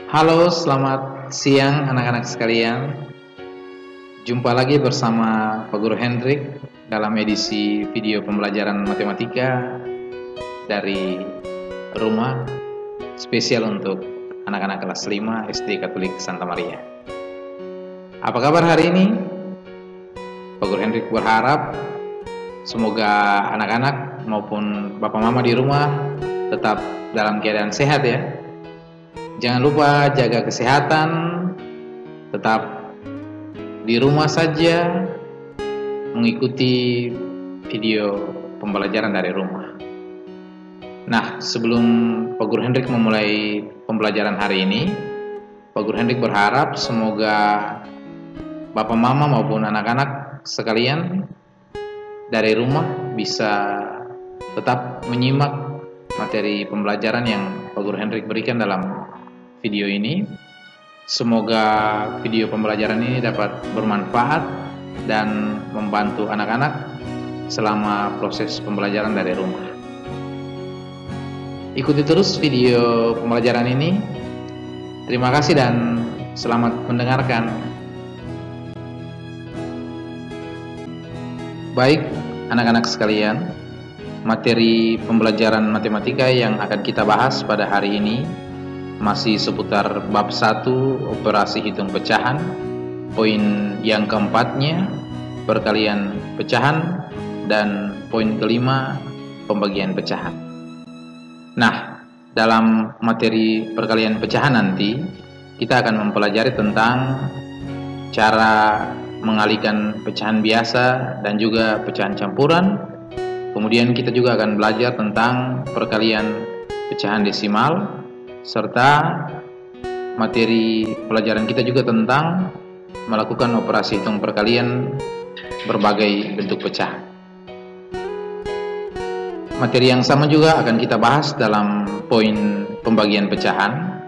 Halo, selamat siang anak-anak sekalian. Jumpa lagi bersama Pak Guru Hendrik dalam edisi video pembelajaran matematika dari rumah spesial untuk anak-anak kelas 5 SD Katolik Santa Maria. Apa kabar hari ini? Pak Guru Hendrik berharap semoga anak-anak maupun bapak mama di rumah tetap dalam keadaan sehat ya. Jangan lupa jaga kesehatan, tetap di rumah saja, mengikuti video pembelajaran dari rumah. Nah, sebelum Pak Guru Hendrik memulai pembelajaran hari ini, Pak Guru Hendrik berharap semoga bapak mama maupun anak-anak sekalian dari rumah bisa tetap menyimak materi pembelajaran yang Pak Guru Hendrik berikan dalam video ini. Semoga video pembelajaran ini dapat bermanfaat dan membantu anak-anak selama proses pembelajaran dari rumah. Ikuti terus video pembelajaran ini. Terima kasih dan selamat mendengarkan. Baik, anak-anak sekalian, materi pembelajaran matematika yang akan kita bahas pada hari ini masih seputar bab 1 operasi hitung pecahan, poin yang keempatnya perkalian pecahan, dan poin kelima pembagian pecahan. Nah, dalam materi perkalian pecahan nanti kita akan mempelajari tentang cara mengalihkan pecahan biasa dan juga pecahan campuran. Kemudian kita juga akan belajar tentang perkalian pecahan desimal, serta materi pelajaran kita juga tentang melakukan operasi hitung perkalian berbagai bentuk pecahan. Materi yang sama juga akan kita bahas dalam poin pembagian pecahan.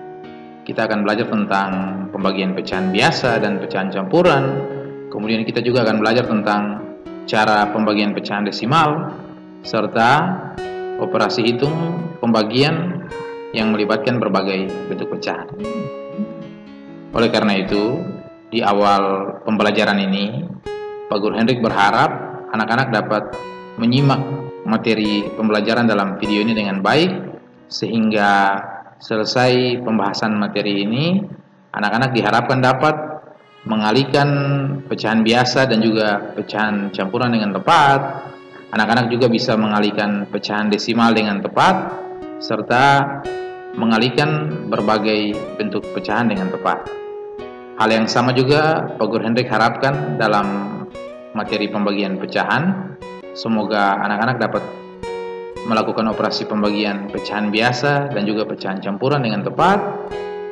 Kita akan belajar tentang pembagian pecahan biasa dan pecahan campuran. Kemudian kita juga akan belajar tentang cara pembagian pecahan desimal, serta operasi hitung pembagian yang melibatkan berbagai bentuk pecahan. Oleh karena itu, di awal pembelajaran ini, Pak Guru Hendrik berharap anak-anak dapat menyimak materi pembelajaran dalam video ini dengan baik, sehingga selesai pembahasan materi ini, anak-anak diharapkan dapat mengalihkan pecahan biasa dan juga pecahan campuran dengan tepat. Anak-anak juga bisa mengalihkan pecahan desimal dengan tepat, serta mengalihkan berbagai bentuk pecahan dengan tepat. Hal yang sama juga Pak Guru Hendrik harapkan dalam materi pembagian pecahan. Semoga anak-anak dapat melakukan operasi pembagian pecahan biasa dan juga pecahan campuran dengan tepat,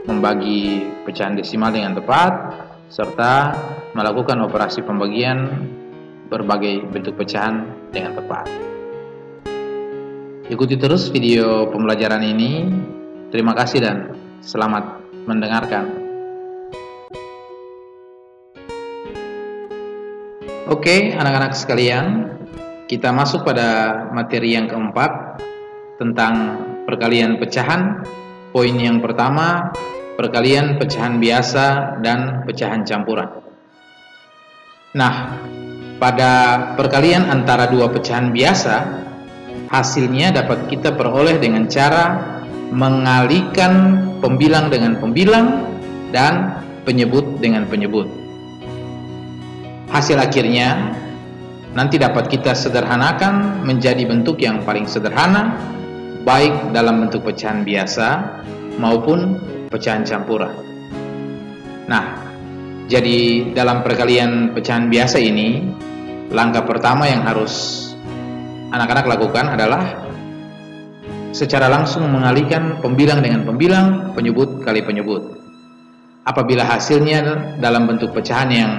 membagi pecahan desimal dengan tepat, serta melakukan operasi pembagian berbagai bentuk pecahan dengan tepat. Ikuti terus video pembelajaran ini. Terima kasih dan selamat mendengarkan. Oke, anak-anak sekalian, kita masuk pada materi yang keempat tentang perkalian pecahan. Poin yang pertama, perkalian pecahan biasa dan pecahan campuran. Nah, pada perkalian antara dua pecahan biasa, hasilnya dapat kita peroleh dengan cara mengalihkan pembilang dengan pembilang dan penyebut dengan penyebut. Hasil akhirnya nanti dapat kita sederhanakan menjadi bentuk yang paling sederhana, baik dalam bentuk pecahan biasa maupun pecahan campuran. Nah, jadi dalam perkalian pecahan biasa ini, langkah pertama yang harus anak-anak lakukan adalah secara langsung mengalihkan pembilang dengan pembilang, penyebut kali penyebut. Apabila hasilnya dalam bentuk pecahan yang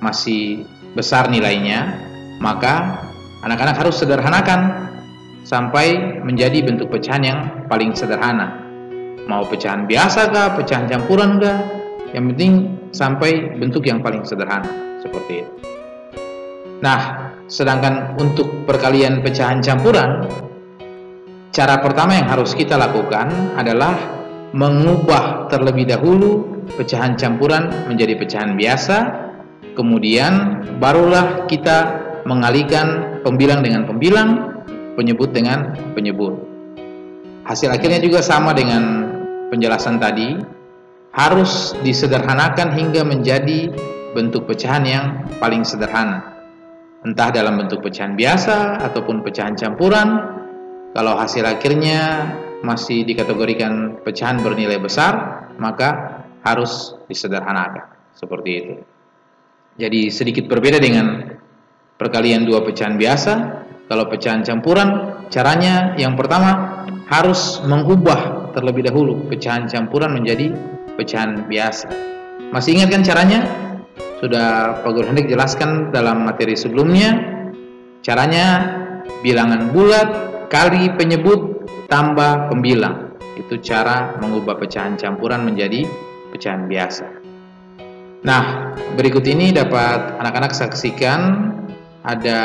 masih besar nilainya, maka anak-anak harus sederhanakan sampai menjadi bentuk pecahan yang paling sederhana. Mau pecahan biasa kah, pecahan campuran kah, yang penting sampai bentuk yang paling sederhana, seperti itu. Nah, sedangkan untuk perkalian pecahan campuran, cara pertama yang harus kita lakukan adalah mengubah terlebih dahulu pecahan campuran menjadi pecahan biasa, kemudian barulah kita mengalihkan pembilang dengan pembilang, penyebut dengan penyebut. Hasil akhirnya juga sama dengan penjelasan tadi, harus disederhanakan hingga menjadi bentuk pecahan yang paling sederhana, entah dalam bentuk pecahan biasa ataupun pecahan campuran. Kalau hasil akhirnya masih dikategorikan pecahan bernilai besar, maka harus disederhanakan, seperti itu. Jadi sedikit berbeda dengan perkalian dua pecahan biasa. Kalau pecahan campuran, caranya yang pertama harus mengubah terlebih dahulu pecahan campuran menjadi pecahan biasa. Masih ingat kan caranya? Sudah Pak Guru Hendrik jelaskan dalam materi sebelumnya. Caranya bilangan bulat kali penyebut tambah pembilang. Itu cara mengubah pecahan campuran menjadi pecahan biasa. Nah, berikut ini dapat anak-anak saksikan ada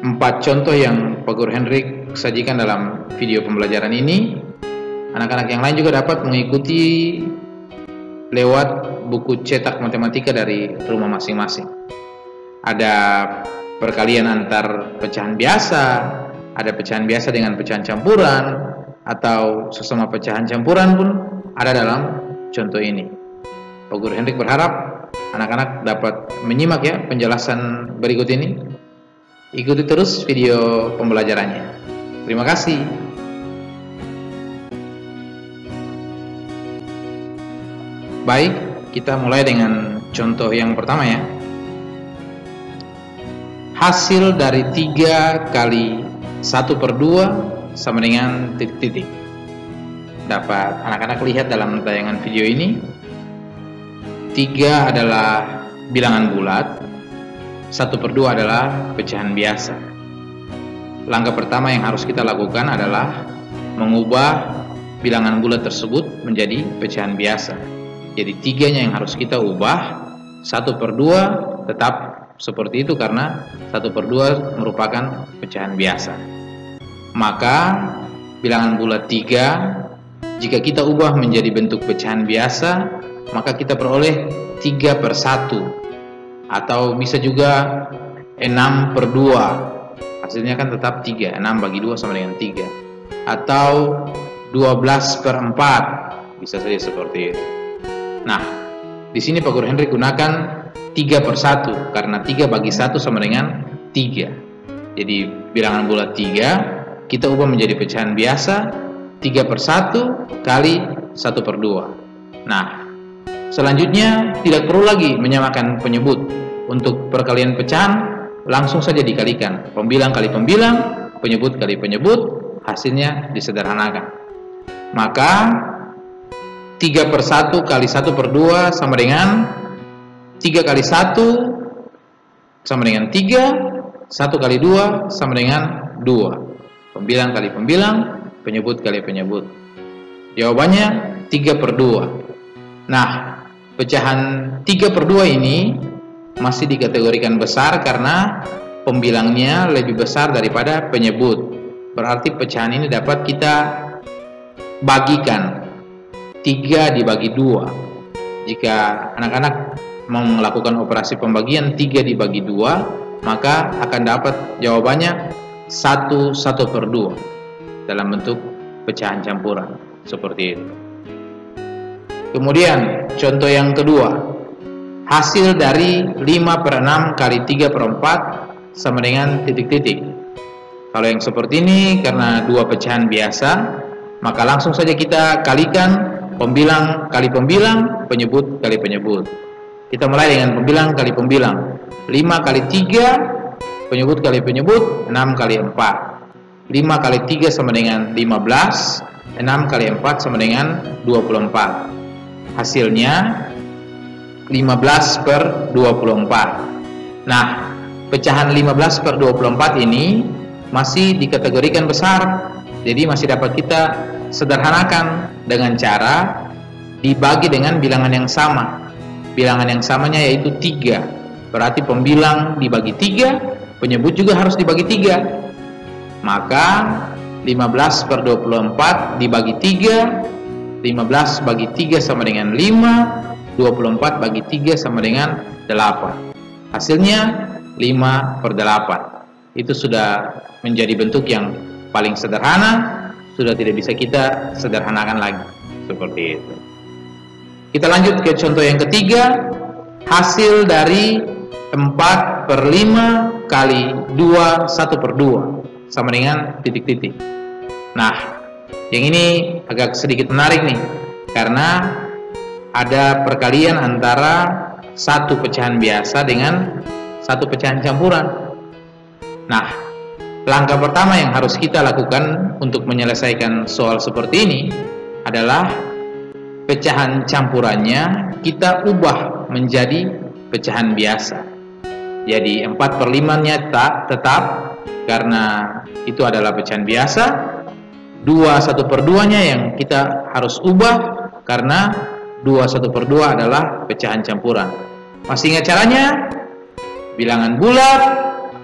4 contoh yang Pak Guru Hendrik sajikan dalam video pembelajaran ini. Anak-anak yang lain juga dapat mengikuti lewat buku cetak matematika dari rumah masing-masing. Ada perkalian antar pecahan biasa, ada pecahan biasa dengan pecahan campuran, atau sesama pecahan campuran pun ada dalam contoh ini. Pak Guru Hendrik berharap anak-anak dapat menyimak ya penjelasan berikut ini. Ikuti terus video pembelajarannya. Terima kasih. Baik, kita mulai dengan contoh yang pertama ya. Hasil dari 3 kali 1/2 sama dengan titik-titik. Dapat anak-anak lihat dalam tayangan video ini. 3 adalah bilangan bulat, 1/2 adalah pecahan biasa. Langkah pertama yang harus kita lakukan adalah mengubah bilangan bulat tersebut menjadi pecahan biasa. Jadi 3-nya yang harus kita ubah, 1/2 tetap seperti itu karena 1/2 merupakan pecahan biasa. Maka bilangan bulat 3 jika kita ubah menjadi bentuk pecahan biasa, maka kita peroleh 3/1 atau bisa juga 6/2. Hasilnya kan tetap 3, 6 bagi 2 sama dengan 3, atau 12/4, bisa saja seperti itu. Nah, di sini Pak Guru Hendrik gunakan 3/1 karena 3 bagi 1 sama dengan 3. Jadi bilangan bulat 3 kita ubah menjadi pecahan biasa, 3/1 kali 1/2. Nah, selanjutnya tidak perlu lagi menyamakan penyebut. Untuk perkalian pecahan langsung saja dikalikan, pembilang kali pembilang, penyebut kali penyebut, hasilnya disederhanakan. Maka 3/1 kali 1/2 sama dengan 3 kali 1 sama dengan 3, 1 kali 2 sama dengan 2. Pembilang kali pembilang, penyebut kali penyebut. Jawabannya 3/2. Nah, pecahan 3/2 ini masih dikategorikan besar karena pembilangnya lebih besar daripada penyebut. Berarti pecahan ini dapat kita bagikan. 3 dibagi 2. Jika anak-anak melakukan operasi pembagian 3 dibagi 2, maka akan dapat jawabannya 1/2 dalam bentuk pecahan campuran seperti itu. Kemudian contoh yang kedua, hasil dari 5/6 kali 3/4 sama dengan titik-titik. Kalau yang seperti ini karena 2 pecahan biasa, maka langsung saja kita kalikan pembilang kali pembilang, penyebut kali penyebut. Kita mulai dengan pembilang kali pembilang. 5 kali 3, penyebut kali penyebut, 6 kali 4. 5 kali 3 sama dengan 15, 6 kali 4 sama dengan 24. Hasilnya 15/24. Nah, pecahan 15/24 ini masih dikategorikan besar, jadi masih dapat kita sederhanakan dengan cara dibagi dengan bilangan yang sama. Bilangan yang samanya yaitu 3. Berarti pembilang dibagi 3, penyebut juga harus dibagi 3. Maka 15/24 dibagi 3 15 bagi 3 sama dengan 5, 24 bagi 3 sama dengan 8. Hasilnya 5/8. Itu sudah menjadi bentuk yang paling sederhana, sudah tidak bisa kita sederhanakan lagi. Seperti itu. Kita lanjut ke contoh yang ketiga. Hasil dari 4/5 kali 2 1/2 sama dengan titik-titik. Nah, yang ini agak sedikit menarik nih, karena ada perkalian antara satu pecahan biasa dengan satu pecahan campuran. Nah, langkah pertama yang harus kita lakukan untuk menyelesaikan soal seperti ini adalah pecahan campurannya kita ubah menjadi pecahan biasa. Jadi 4/5-nya tetap karena itu adalah pecahan biasa. 2 1/2-nya yang kita harus ubah karena 2 1/2 adalah pecahan campuran. Masih ingat caranya? Bilangan bulat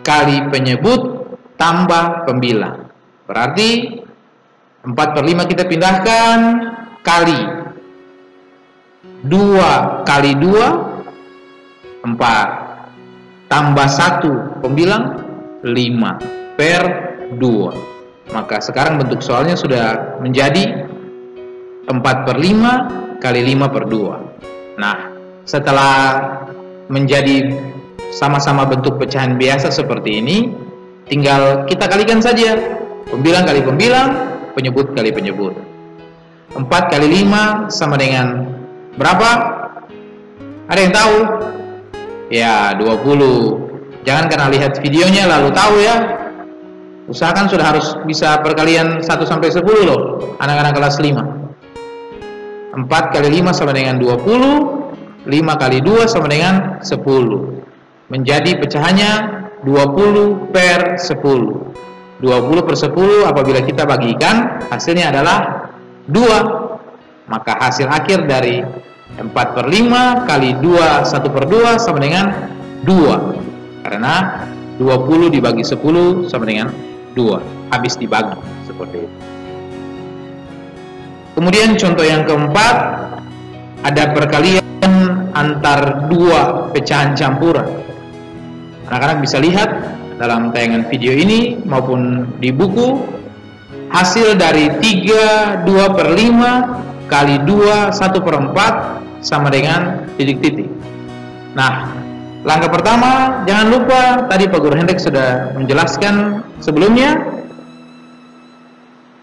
kali penyebut tambah pembilang. Berarti 4/5 kita pindahkan kali 2 kali 2 4 tambah 1 pembilang 5/2. Maka sekarang bentuk soalnya sudah menjadi 4/5 kali 5/2. Nah, setelah menjadi sama-sama bentuk pecahan biasa seperti ini, tinggal kita kalikan saja. Pembilang kali pembilang, penyebut kali penyebut. 4 kali 5 sama dengan berapa? Ada yang tahu? Ya, 20. Jangan karena lihat videonya lalu tahu ya. Usahakan sudah harus bisa perkalian 1 sampai 10 loh, anak-anak kelas 5. 4 kali 5 sama dengan 20, 5 kali 2 sama dengan 10. Menjadi pecahannya 20/10. 20/10 apabila kita bagikan, hasilnya adalah 2. Maka hasil akhir dari 4/5 kali 2 1/2 sama dengan 2. Karena 20 dibagi 10 sama dengan 2. Habis dibagi seperti itu. Kemudian contoh yang keempat, ada perkalian antar dua pecahan campuran. Anak-anak bisa lihat dalam tayangan video ini maupun di buku, hasil dari 3 2/5 kali 2 1/4 sama dengan titik-titik. Nah, langkah pertama, jangan lupa tadi Pak Guru Hendrik sudah menjelaskan sebelumnya,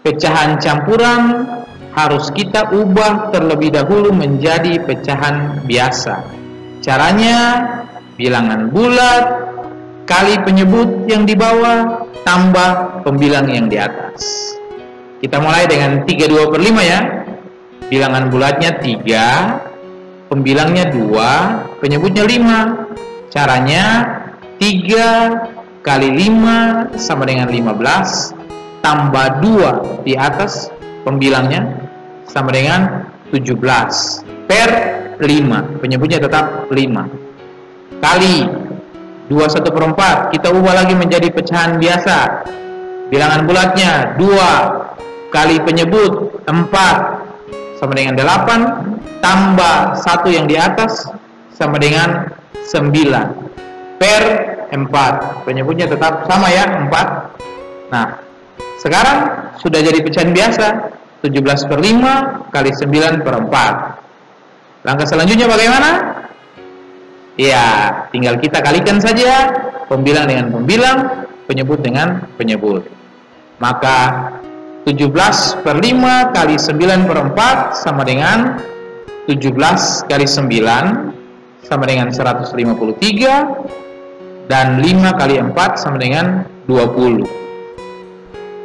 pecahan campuran harus kita ubah terlebih dahulu menjadi pecahan biasa. Caranya bilangan bulat kali penyebut yang di bawah tambah pembilang yang di atas. Kita mulai dengan 3 2/5 ya. Bilangan bulatnya 3, pembilangnya 2, penyebutnya 5. Caranya 3 kali 5 sama dengan 15 tambah 2 di atas pembilangnya sama dengan 17/5. Penyebutnya tetap 5. Kali 2 1/4 kita ubah lagi menjadi pecahan biasa. Bilangan bulatnya 2 kali penyebut 4 sama dengan 8 tambah 1 yang di atas sama dengan 9/4. Penyebutnya tetap sama ya, 4. Nah, sekarang sudah jadi pecahan biasa. 17/5 kali 9/4. Langkah selanjutnya bagaimana? Ya, tinggal kita kalikan saja pembilang dengan pembilang, penyebut dengan penyebut. Maka 17/5 kali 9/4 sama dengan 17 kali 9 sama dengan 153, dan 5 kali 4 sama dengan 20.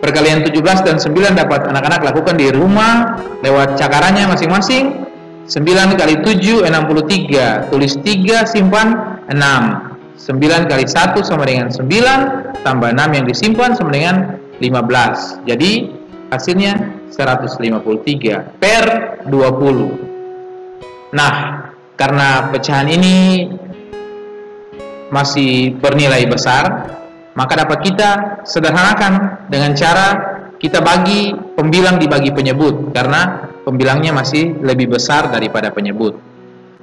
Perkalian 17 dan 9 dapat anak-anak lakukan di rumah lewat cakarannya masing-masing. 9 kali 7 63, tulis 3 simpan 6. 9 kali 1 sama dengan 9 tambah 6 yang disimpan sama dengan 15. Jadi hasilnya 153/20. Nah, karena pecahan ini masih bernilai besar, maka dapat kita sederhanakan dengan cara kita bagi pembilang dibagi penyebut, karena pembilangnya masih lebih besar daripada penyebut.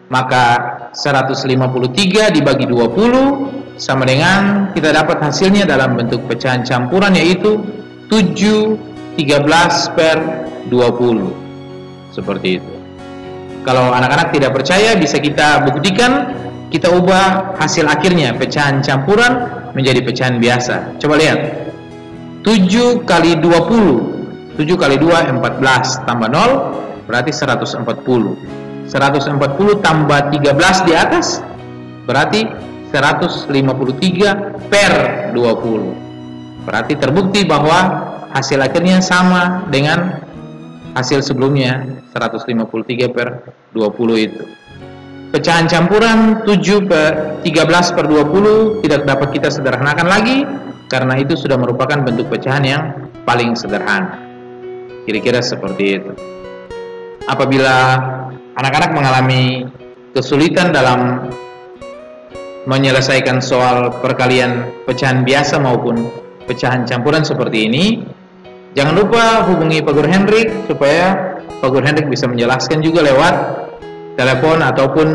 Maka 153 dibagi 20 sama dengan kita dapat hasilnya dalam bentuk pecahan campuran, yaitu 7/13/20. Seperti itu. Kalau anak-anak tidak percaya, bisa kita buktikan. Kita ubah hasil akhirnya pecahan campuran menjadi pecahan biasa. Coba lihat. 7 kali 20. 7 kali 2 14 tambah 0 berarti 140. 140 tambah 13 di atas berarti 153/20. Berarti terbukti bahwa hasil akhirnya sama dengan hasil sebelumnya, 153/20 itu. Pecahan campuran 13/20 tidak dapat kita sederhanakan lagi, karena itu sudah merupakan bentuk pecahan yang paling sederhana. Kira-kira seperti itu. Apabila anak-anak mengalami kesulitan dalam menyelesaikan soal perkalian pecahan biasa maupun pecahan campuran seperti ini, jangan lupa hubungi Pak Guru Hendrik supaya Pak Guru Hendrik bisa menjelaskan juga lewat telepon ataupun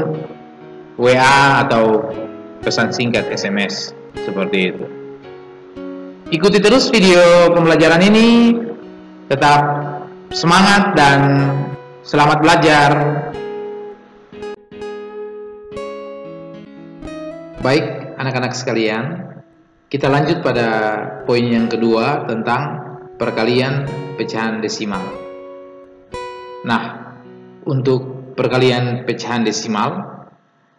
WA atau pesan singkat SMS seperti itu. Ikuti terus video pembelajaran ini, tetap semangat dan selamat belajar. Baik anak-anak sekalian, kita lanjut pada poin yang kedua tentang perkalian pecahan desimal. Nah, untuk perkalian pecahan desimal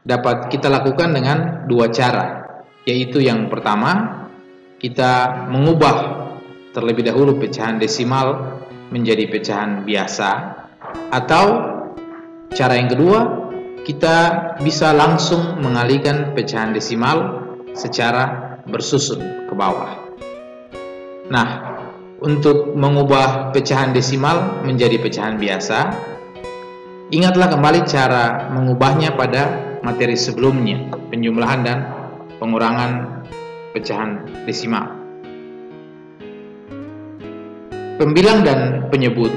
dapat kita lakukan dengan dua cara, yaitu yang pertama, kita mengubah terlebih dahulu pecahan desimal menjadi pecahan biasa, atau cara yang kedua, kita bisa langsung mengalihkan pecahan desimal secara bersusun ke bawah. Nah, untuk mengubah pecahan desimal menjadi pecahan biasa, ingatlah kembali cara mengubahnya pada materi sebelumnya, penjumlahan dan pengurangan pecahan desimal. Pembilang dan penyebut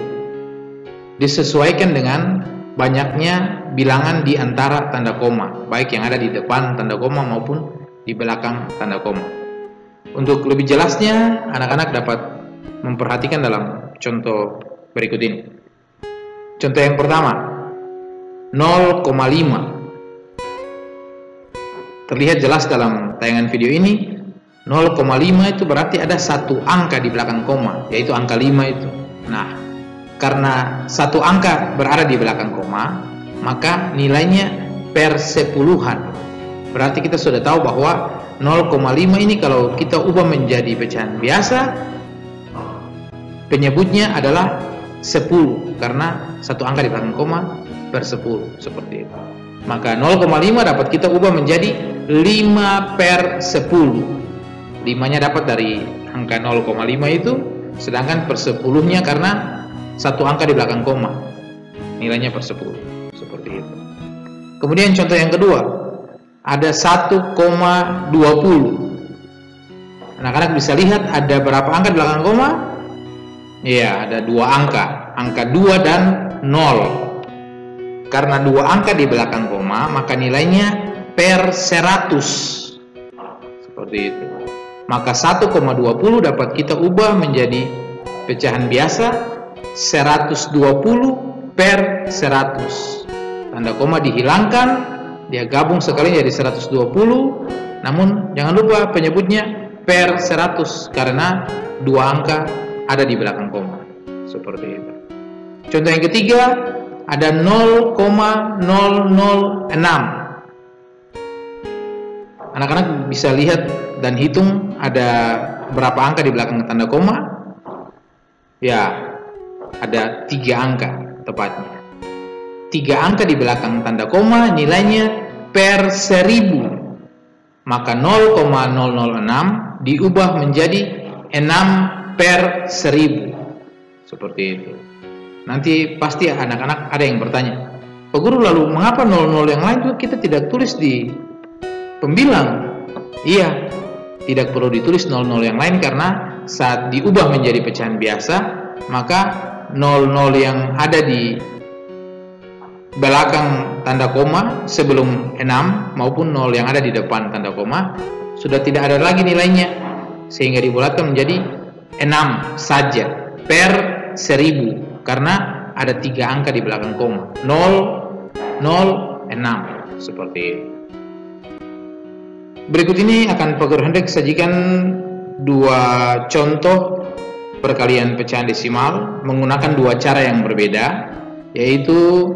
disesuaikan dengan banyaknya bilangan di antara tanda koma, baik yang ada di depan tanda koma maupun di belakang tanda koma. Untuk lebih jelasnya, anak-anak dapat memperhatikan dalam contoh berikut ini. Contoh yang pertama, 0,5. Terlihat jelas dalam tayangan video ini, 0,5 itu berarti ada satu angka di belakang koma, yaitu angka 5 itu. Nah, karena satu angka berada di belakang koma, maka nilainya per sepuluhan. Berarti kita sudah tahu bahwa 0,5 ini kalau kita ubah menjadi pecahan biasa, penyebutnya adalah 10, karena satu angka di belakang koma per 10, seperti itu. Maka 0,5 dapat kita ubah menjadi 5 per 10. 5-nya dapat dari angka 0,5 itu, sedangkan per 10-nya karena satu angka di belakang koma, nilainya per 10, seperti itu. Kemudian contoh yang kedua, ada 1,20. Anak-anak bisa lihat ada berapa angka di belakang koma? Iya, ada dua angka, angka 2 dan 0. Karena dua angka di belakang koma, maka nilainya per 100, seperti itu. Maka 1,20 dapat kita ubah menjadi pecahan biasa 120 per 100. Tanda koma dihilangkan, dia gabung sekali jadi 120. Namun jangan lupa penyebutnya per 100 karena dua angka ada di belakang koma, seperti itu. Contoh yang ketiga, ada 0,006. Anak-anak bisa lihat dan hitung ada berapa angka di belakang tanda koma? Ya, ada 3 angka tepatnya. 3 angka di belakang tanda koma nilainya per 1000. Maka 0,006 diubah menjadi 6 per 1000. Seperti itu. Nanti pasti anak-anak ada yang bertanya, Pak Guru, lalu mengapa 00 yang lain juga kita tidak tulis di pembilang? Iya, tidak perlu ditulis 00 yang lain karena saat diubah menjadi pecahan biasa, maka nol-nol yang ada di belakang tanda koma sebelum 6 maupun nol yang ada di depan tanda koma sudah tidak ada lagi nilainya, sehingga dibulatkan menjadi 6 saja per 1000 karena ada 3 angka di belakang koma, 0, 0, 6, seperti itu. Berikut ini akan Pak Guru Hendrik sajikan 2 contoh perkalian pecahan desimal menggunakan 2 cara yang berbeda, yaitu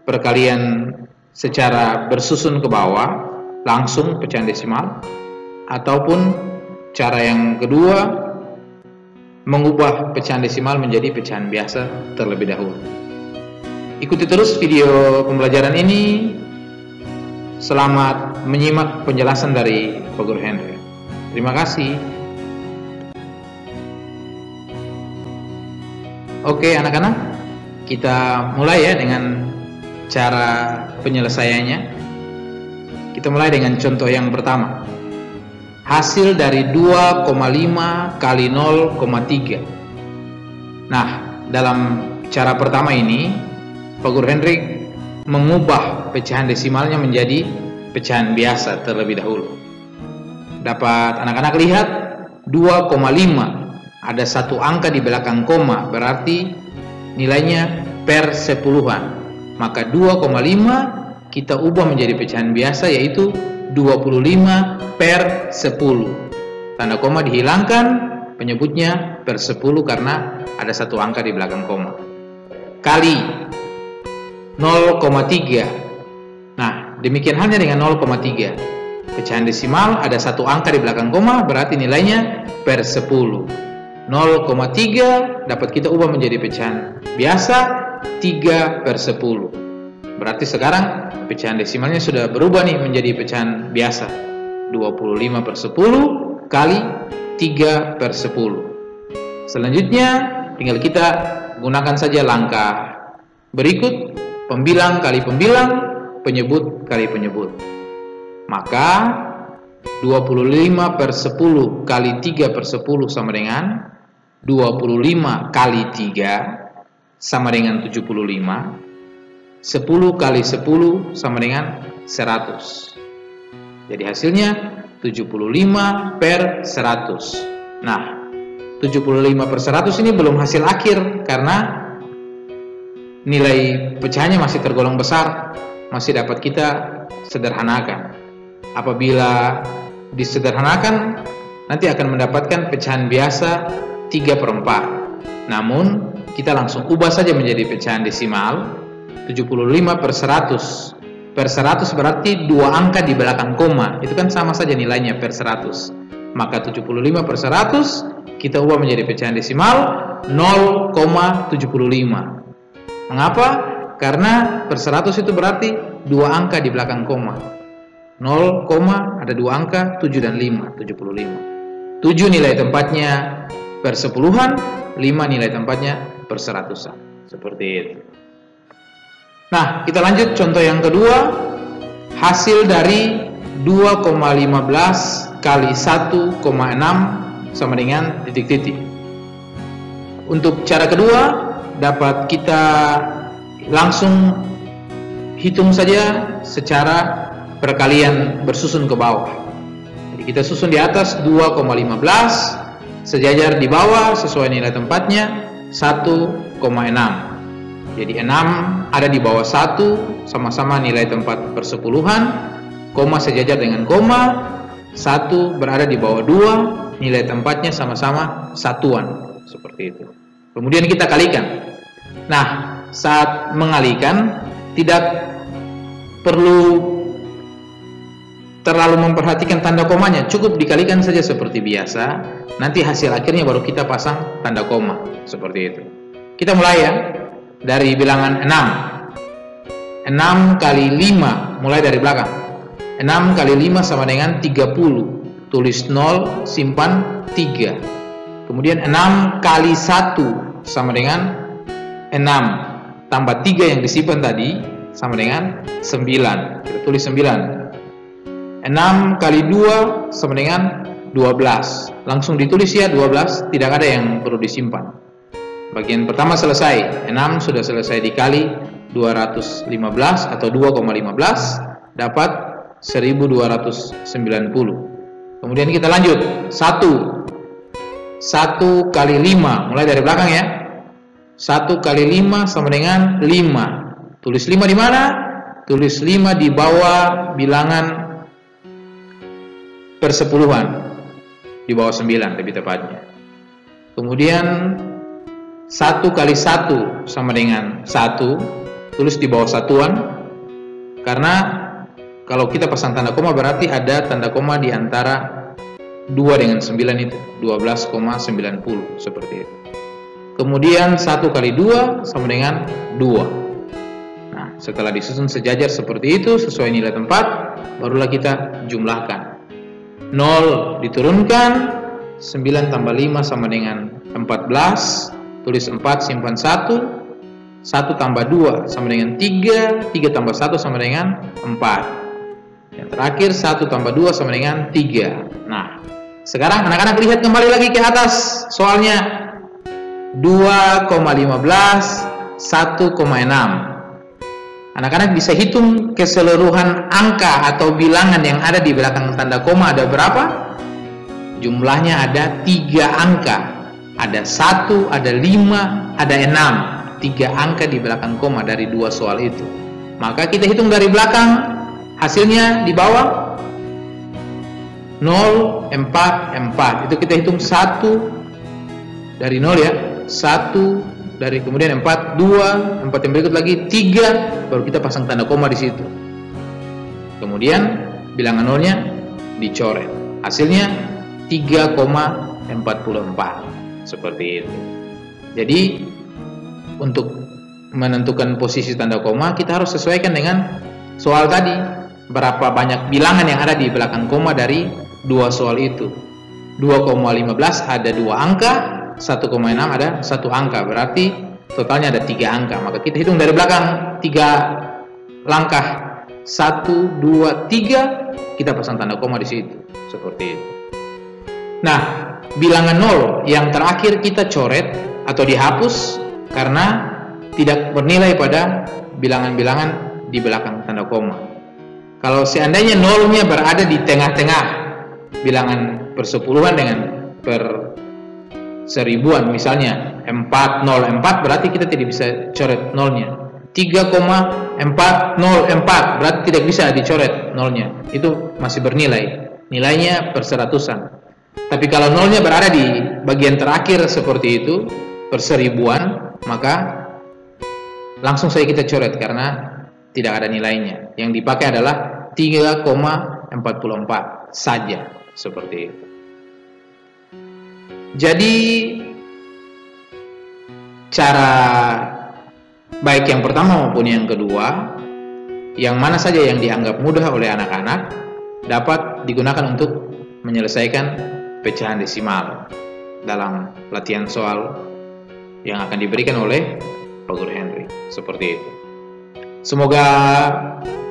perkalian secara bersusun ke bawah langsung pecahan desimal, ataupun cara yang kedua mengubah pecahan desimal menjadi pecahan biasa terlebih dahulu. Ikuti terus video pembelajaran ini. Selamat menyimak penjelasan dari Pak Guru Hendrik. Terima kasih. Oke anak-anak, kita mulai ya dengan cara penyelesaiannya. Kita mulai dengan contoh yang pertama. Hasil dari 2,5 kali 0,3. Nah, dalam cara pertama ini Pak Guru Hendrik mengubah pecahan desimalnya menjadi pecahan biasa terlebih dahulu. Dapat anak-anak lihat 2,5 ada 1 angka di belakang koma, berarti nilainya per 10-an. Maka 2,5 kita ubah menjadi pecahan biasa, yaitu 25 per 10. Tanda koma dihilangkan, penyebutnya per 10 karena ada 1 angka di belakang koma. Kali 0,3. Nah, demikian halnya dengan 0,3. Pecahan desimal ada 1 angka di belakang koma, berarti nilainya per 10. 0,3 dapat kita ubah menjadi pecahan biasa 3 per 10. Berarti sekarang pecahan desimalnya sudah berubah nih menjadi pecahan biasa. 25 per 10 kali 3 per 10. Selanjutnya tinggal kita gunakan saja langkah berikut, pembilang kali pembilang, penyebut kali penyebut. Maka 25 per 10 kali 3 per 10 sama dengan 25 kali 3 sama dengan 75. 10 kali 10 sama dengan 100. Jadi hasilnya 75 per 100. Nah, 75 per 100 ini belum hasil akhir karena nilai pecahannya masih tergolong besar, masih dapat kita sederhanakan. Apabila disederhanakan, nanti akan mendapatkan pecahan biasa 3 per 4. Namun, kita langsung ubah saja menjadi pecahan desimal. 75 per 100. Per 100 berarti 2 angka di belakang koma. Itu kan sama saja nilainya per 100. Maka 75 per 100 kita ubah menjadi pecahan desimal 0,75. Mengapa? Karena per 100 itu berarti 2 angka di belakang koma. 0, ada 2 angka, 7 dan 5, 75. 7 nilai tempatnya per 10-an, 5 nilai tempatnya per 100-an. Seperti itu. Nah, kita lanjut contoh yang kedua. Hasil dari 2,15 kali 1,6 sama dengan titik-titik. Untuk cara kedua, dapat kita langsung hitung saja secara perkalian bersusun ke bawah. Jadi kita susun di atas 2,15, sejajar di bawah sesuai nilai tempatnya 1,6. Jadi 6 ada di bawah 1, sama-sama nilai tempat per 10-an, koma sejajar dengan koma, 1 berada di bawah 2, nilai tempatnya sama-sama satuan, seperti itu. Kemudian kita kalikan. Nah, saat mengalikan tidak perlu terlalu memperhatikan tanda komanya, cukup dikalikan saja seperti biasa. Nanti hasil akhirnya baru kita pasang tanda koma, seperti itu. Kita mulai ya. Dari bilangan 6. 6 kali 5, mulai dari belakang. 6 kali 5 sama dengan 30. Tulis 0, simpan 3. Kemudian 6 kali 1 sama dengan 6. Tambah 3 yang disimpan tadi sama dengan 9. Kita tulis 9. 6 kali 2 sama dengan 12. Langsung ditulis ya 12, tidak ada yang perlu disimpan. Bagian pertama selesai, 6 sudah selesai dikali 215 atau 2,15 dapat 1290. Kemudian kita lanjut, 1 kali 5, mulai dari belakang ya. 1 kali 5 sama dengan 5. Tulis 5 di mana? Tulis 5 di bawah bilangan persepuluhan, di bawah 9 lebih tepatnya. Kemudian 1 kali 1 sama dengan 1, tulis di bawah satuan, karena kalau kita pasang tanda koma berarti ada tanda koma di antara 2 dengan 9 itu, 12,90 seperti itu. Kemudian 1 kali 2 sama dengan 2. Nah, setelah disusun sejajar seperti itu sesuai nilai tempat, barulah kita jumlahkan. 0 diturunkan, 9 tambah 5 sama dengan 14. Tulis 4, simpan 1. 1 tambah 2 sama dengan 3. 3 tambah 1 sama dengan 4. Yang terakhir 1 tambah 2 sama dengan 3. Nah, sekarang anak-anak lihat kembali lagi ke atas soalnya. 2,15, 1,6. Anak-anak bisa hitung keseluruhan angka atau bilangan yang ada di belakang tanda koma ada berapa? Jumlahnya ada 3 angka. Ada 1, ada 5, ada 6. 3 angka di belakang koma dari 2 soal itu. Maka kita hitung dari belakang, hasilnya di bawah 0, 4, 4. Itu kita hitung 1 dari 0 ya. 1 dari kemudian 4, 2, 4 yang berikut lagi 3, baru kita pasang tanda koma di situ. Kemudian bilangan nolnya dicoret. Hasilnya 3,44. Seperti itu. Jadi untuk menentukan posisi tanda koma kita harus sesuaikan dengan soal tadi. Berapa banyak bilangan yang ada di belakang koma dari 2 soal itu. 2,15 ada 2 angka, 1,6 ada 1 angka. Berarti totalnya ada 3 angka. Maka kita hitung dari belakang 3 langkah. 1, 2, 3, kita pasang tanda koma di situ. Seperti itu. Nah, bilangan 0 yang terakhir kita coret atau dihapus karena tidak bernilai pada bilangan-bilangan di belakang tanda koma. Kalau seandainya nolnya berada di tengah-tengah bilangan persepuluhan dengan per seribuan, misalnya 404, berarti kita tidak bisa coret nolnya. 3,404 berarti tidak bisa dicoret nolnya, itu masih bernilai, nilainya perseratusan. Tapi kalau nolnya berada di bagian terakhir seperti itu, perseribuan, maka langsung saja kita coret karena tidak ada nilainya. Yang dipakai adalah 3,44 saja, seperti itu. Jadi cara baik yang pertama maupun yang kedua, yang mana saja yang dianggap mudah oleh anak-anak dapat digunakan untuk menyelesaikan pecahan desimal dalam latihan soal yang akan diberikan oleh Pak Guru Henry. Seperti itu. Semoga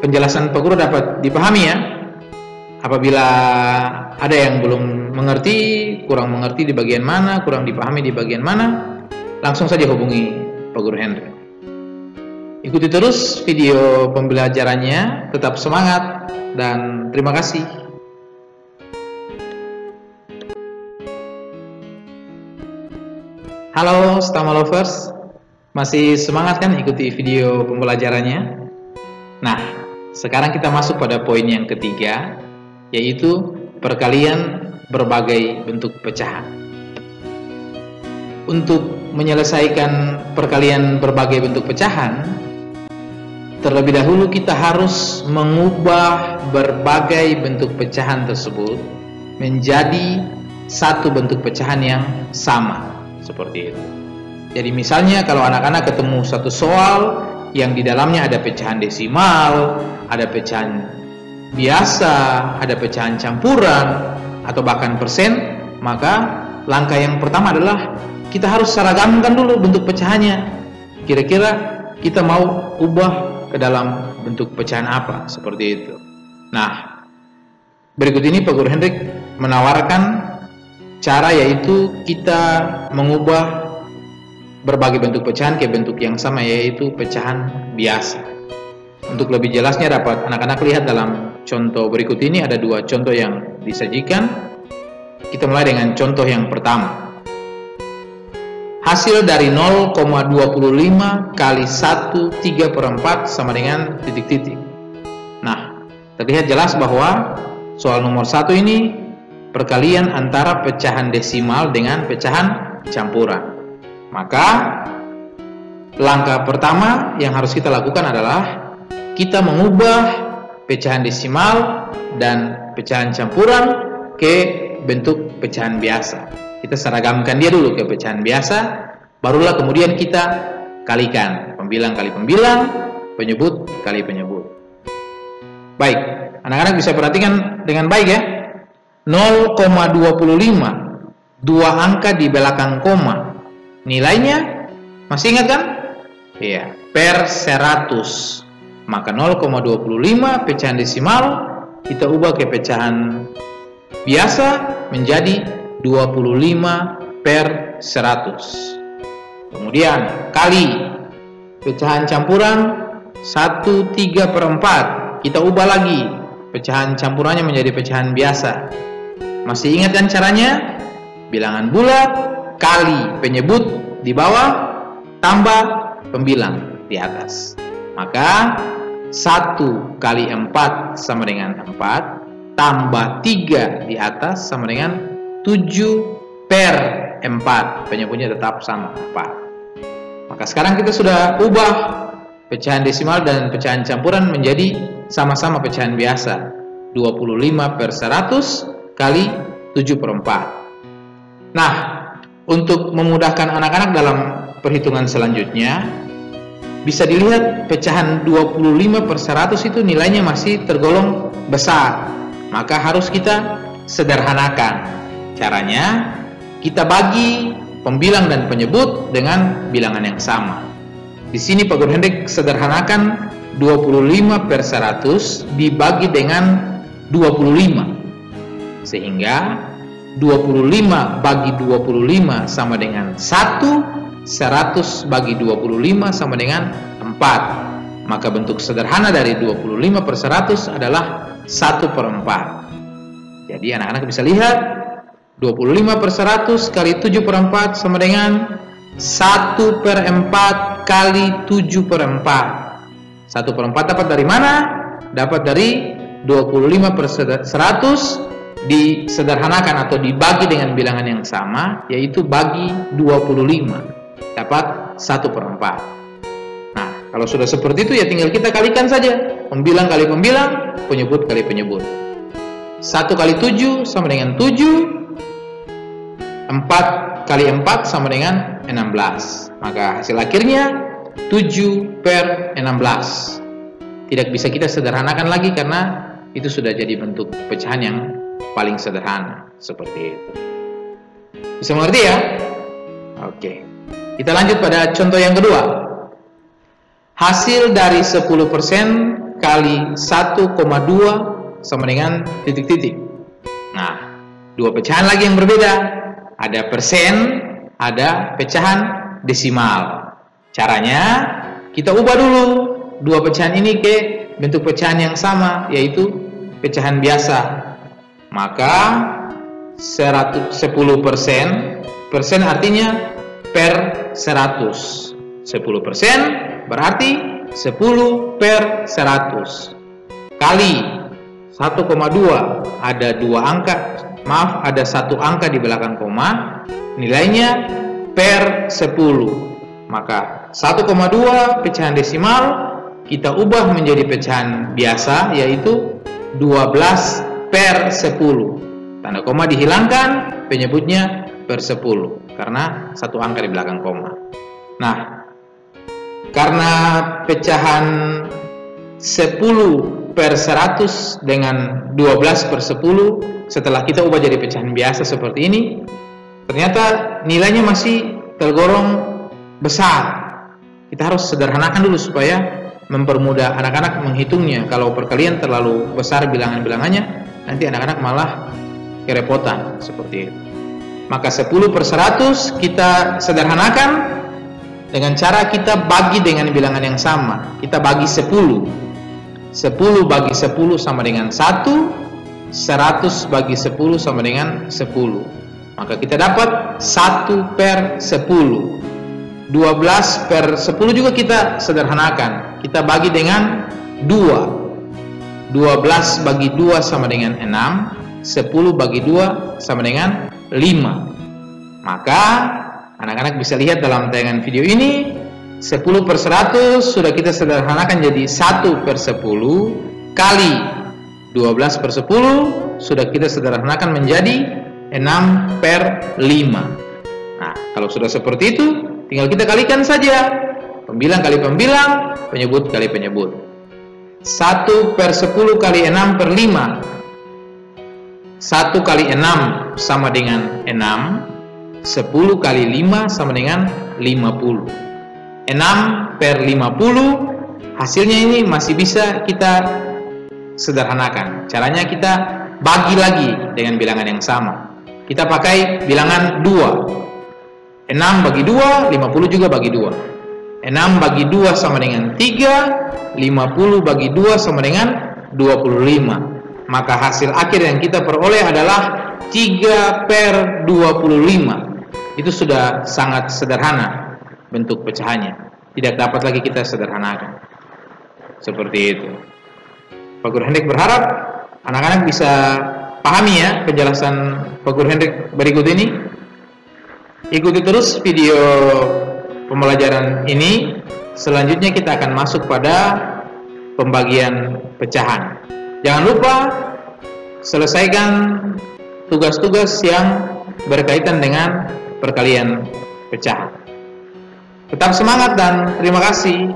penjelasan Pak Guru dapat dipahami ya. Apabila ada yang belum mengerti, kurang mengerti di bagian mana, kurang dipahami di bagian mana, langsung saja hubungi Pak Guru Henry. Ikuti terus video pembelajarannya, tetap semangat dan terima kasih. Halo Stama Lovers, masih semangat kan ikuti video pembelajarannya? Nah, sekarang kita masuk pada poin yang ketiga, yaitu perkalian berbagai bentuk pecahan. Untuk menyelesaikan perkalian berbagai bentuk pecahan, terlebih dahulu kita harus mengubah berbagai bentuk pecahan tersebut menjadi satu bentuk pecahan yang sama. Seperti itu. Jadi misalnya kalau anak-anak ketemu satu soal yang di dalamnya ada pecahan desimal, ada pecahan biasa, ada pecahan campuran, atau bahkan persen, maka langkah yang pertama adalah kita harus seragamkan dulu bentuk pecahannya. Kira-kira kita mau ubah ke dalam bentuk pecahan apa, seperti itu. Nah, berikut ini Pak Guru Hendrik menawarkan cara, yaitu kita mengubah berbagai bentuk pecahan ke bentuk yang sama, yaitu pecahan biasa. Untuk lebih jelasnya dapat anak-anak lihat dalam contoh berikut ini. Ada dua contoh yang disajikan. Kita mulai dengan contoh yang pertama. Hasil dari 0,25 kali 1 3/4 sama dengan titik-titik. Nah, terlihat jelas bahwa soal nomor 1 ini perkalian antara pecahan desimal dengan pecahan campuran. Maka langkah pertama yang harus kita lakukan adalah kita mengubah pecahan desimal dan pecahan campuran ke bentuk pecahan biasa. Kita seragamkan dia dulu ke pecahan biasa, barulah kemudian kita kalikan. Pembilang kali pembilang, penyebut kali penyebut. Baik, anak-anak bisa perhatikan dengan baik ya. 0,25, dua angka di belakang koma. Nilainya masih ingat kan? Iya, per 100. Maka 0,25 pecahan desimal kita ubah ke pecahan biasa menjadi 25 per 100. Kemudian kali pecahan campuran 1 3/4. Kita ubah lagi pecahan campurannya menjadi pecahan biasa. Masih ingat kan caranya? Bilangan bulat kali penyebut di bawah tambah pembilang di atas. Maka 1 kali 4 sama dengan 4, tambah 3 di atas sama dengan 7 per 4. Penyebutnya tetap sama 4. Maka sekarang kita sudah ubah pecahan desimal dan pecahan campuran menjadi sama-sama pecahan biasa. 25 per 100 kali 7/4. Nah, untuk memudahkan anak-anak dalam perhitungan selanjutnya, bisa dilihat pecahan 25 per 100 itu nilainya masih tergolong besar. Maka harus kita sederhanakan. Caranya, kita bagi pembilang dan penyebut dengan bilangan yang sama. Di sini Pak Guru Hendrik sederhanakan 25 per 100 dibagi dengan 25. Sehingga 25 bagi 25 sama dengan 1, 100 bagi 25 sama dengan 4. Maka bentuk sederhana dari 25 per 100 adalah 1/4. Jadi anak-anak bisa lihat 25 per 100 kali 7/4 sama dengan 1/4 kali 7/4. 1/4 dapat dari mana? Dapat dari 25 per 100 disederhanakan atau dibagi dengan bilangan yang sama, yaitu bagi 25, dapat 1/4. Nah, kalau sudah seperti itu ya tinggal kita kalikan saja, pembilang kali pembilang, penyebut kali penyebut. 1 kali 7 sama dengan 7, 4 kali 4 sama dengan 16. Maka hasil akhirnya 7 per 16. Tidak bisa kita sederhanakan lagi karena itu sudah jadi bentuk pecahan yang paling sederhana seperti itu. Bisa mengerti ya? Oke. Kita lanjut pada contoh yang kedua. Hasil dari 10% kali 1,2 sama dengan titik-titik. Nah, dua pecahan lagi yang berbeda. Ada persen, ada pecahan desimal. Caranya kita ubah dulu dua pecahan ini ke bentuk pecahan yang sama, yaitu pecahan biasa. Maka 10%, persen artinya per 100. 10% berarti 10 per 100 kali 1,2, ada dua angka, maaf, ada satu angka di belakang koma, nilainya per 10. Maka 1,2 pecahan desimal kita ubah menjadi pecahan biasa, yaitu 12 per 10. Tanda koma dihilangkan, penyebutnya per 10 karena satu angka di belakang koma. Nah, karena pecahan 10 per 100 dengan 12 per 10 setelah kita ubah jadi pecahan biasa seperti ini, ternyata nilainya masih tergolong besar. Kita harus sederhanakan dulu supaya mempermudah anak-anak menghitungnya. Kalau perkalian terlalu besar bilangan-bilangannya, nanti anak-anak malah kerepotan seperti itu. Maka 10 per 100 kita sederhanakan dengan cara kita bagi dengan bilangan yang sama. Kita bagi 10. 10 bagi 10 sama dengan 1. 100 bagi 10 sama dengan 10. Maka kita dapat 1/10. 12 per 10 juga kita sederhanakan. Kita bagi dengan 2. 12 bagi 2 sama dengan 6. 10 bagi 2 sama dengan 5. Maka anak-anak bisa lihat dalam tayangan video ini, 10/100 sudah kita sederhanakan jadi 1/10 kali 12/10 sudah kita sederhanakan menjadi 6/5. Nah, kalau sudah seperti itu, tinggal kita kalikan saja. Pembilang kali pembilang, penyebut kali penyebut. 1/10 kali 6/5. 1 kali 6 sama dengan 6. 10 kali 5 sama dengan 50. 6/50. Hasilnya ini masih bisa kita sederhanakan. Caranya kita bagi lagi dengan bilangan yang sama. Kita pakai bilangan 2. 6 bagi 2, 50 juga bagi 2. 6 bagi 2 sama dengan 3. 50 bagi 2 sama dengan 25. Maka hasil akhir yang kita peroleh adalah 3/25. Itu sudah sangat sederhana bentuk pecahannya. Tidak dapat lagi kita sederhanakan. Seperti itu. Pak Guru Hendrik berharap anak-anak bisa pahami ya penjelasan Pak Guru Hendrik berikut ini. Ikuti terus video pembelajaran ini. Selanjutnya kita akan masuk pada pembagian pecahan. Jangan lupa selesaikan tugas-tugas yang berkaitan dengan perkalian pecahan. Tetap semangat dan terima kasih.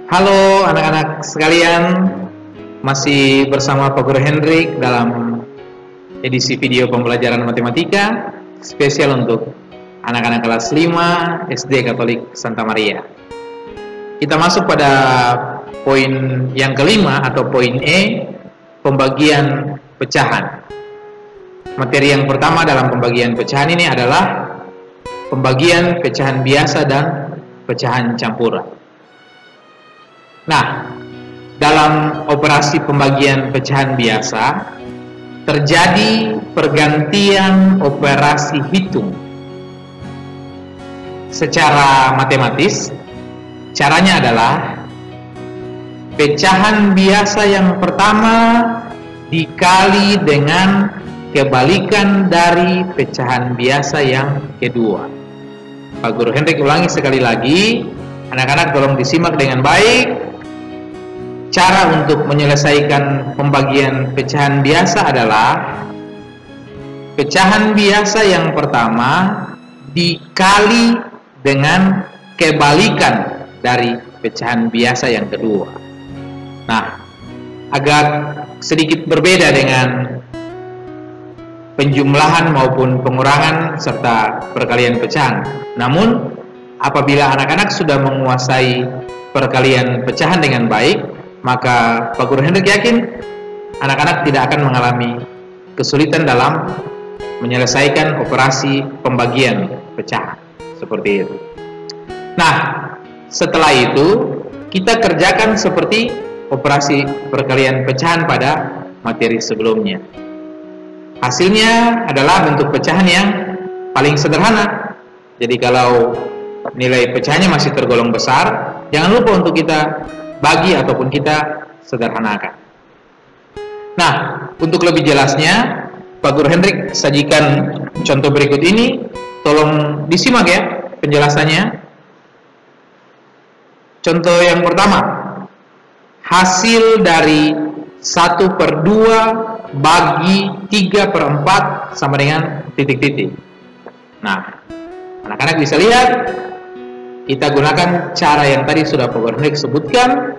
Halo anak-anak sekalian, masih bersama Pak Guru Hendrik dalam edisi video pembelajaran matematika spesial untuk anak-anak kelas 5 SD Katolik Santa Maria. Kita masuk pada poin yang kelima atau poin E, pembagian pecahan. Materi yang pertama dalam pembagian pecahan ini adalah pembagian pecahan biasa dan pecahan campuran. Nah, dalam operasi pembagian pecahan biasa terjadi pergantian operasi hitung. Secara matematis, caranya adalah pecahan biasa yang pertama dikali dengan kebalikan dari pecahan biasa yang kedua. Pak Guru Hendrik ulangi sekali lagi, anak-anak tolong disimak dengan baik. Cara untuk menyelesaikan pembagian pecahan biasa adalah pecahan biasa yang pertama dikali dengan kebalikan dari pecahan biasa yang kedua. Nah, agak sedikit berbeda dengan penjumlahan maupun pengurangan serta perkalian pecahan. Namun, apabila anak-anak sudah menguasai perkalian pecahan dengan baik, maka Pak Guru Hendrik yakin anak-anak tidak akan mengalami kesulitan dalam menyelesaikan operasi pembagian pecahan. Seperti itu. Nah, setelah itu kita kerjakan seperti operasi perkalian pecahan pada materi sebelumnya. Hasilnya adalah bentuk pecahan yang paling sederhana. Jadi kalau nilai pecahannya masih tergolong besar, jangan lupa untuk kita bagi ataupun kita sederhanakan. Nah, untuk lebih jelasnya, Pak Guru Hendrik sajikan contoh berikut ini. Tolong disimak ya penjelasannya. Contoh yang pertama, hasil dari 1/2 bagi 3/4 sama dengan titik-titik. Nah, anak-anak bisa lihat, kita gunakan cara yang tadi sudah Pak Guru Hendrik sebutkan.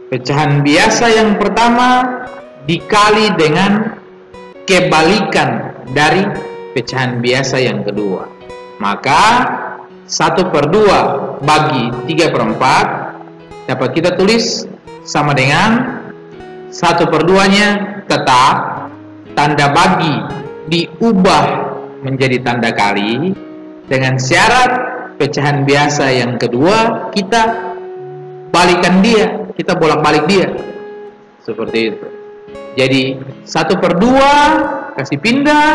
Pecahan biasa yang pertama dikali dengan kebalikan dari pecahan biasa yang kedua. Maka 1/2 bagi 3/4 dapat kita tulis sama dengan 1/2-nya tetap, tanda bagi diubah menjadi tanda kali, dengan syarat pecahan biasa yang kedua kita balikan dia, kita bolak-balik dia, seperti itu. Jadi 1/2 kasih pindah,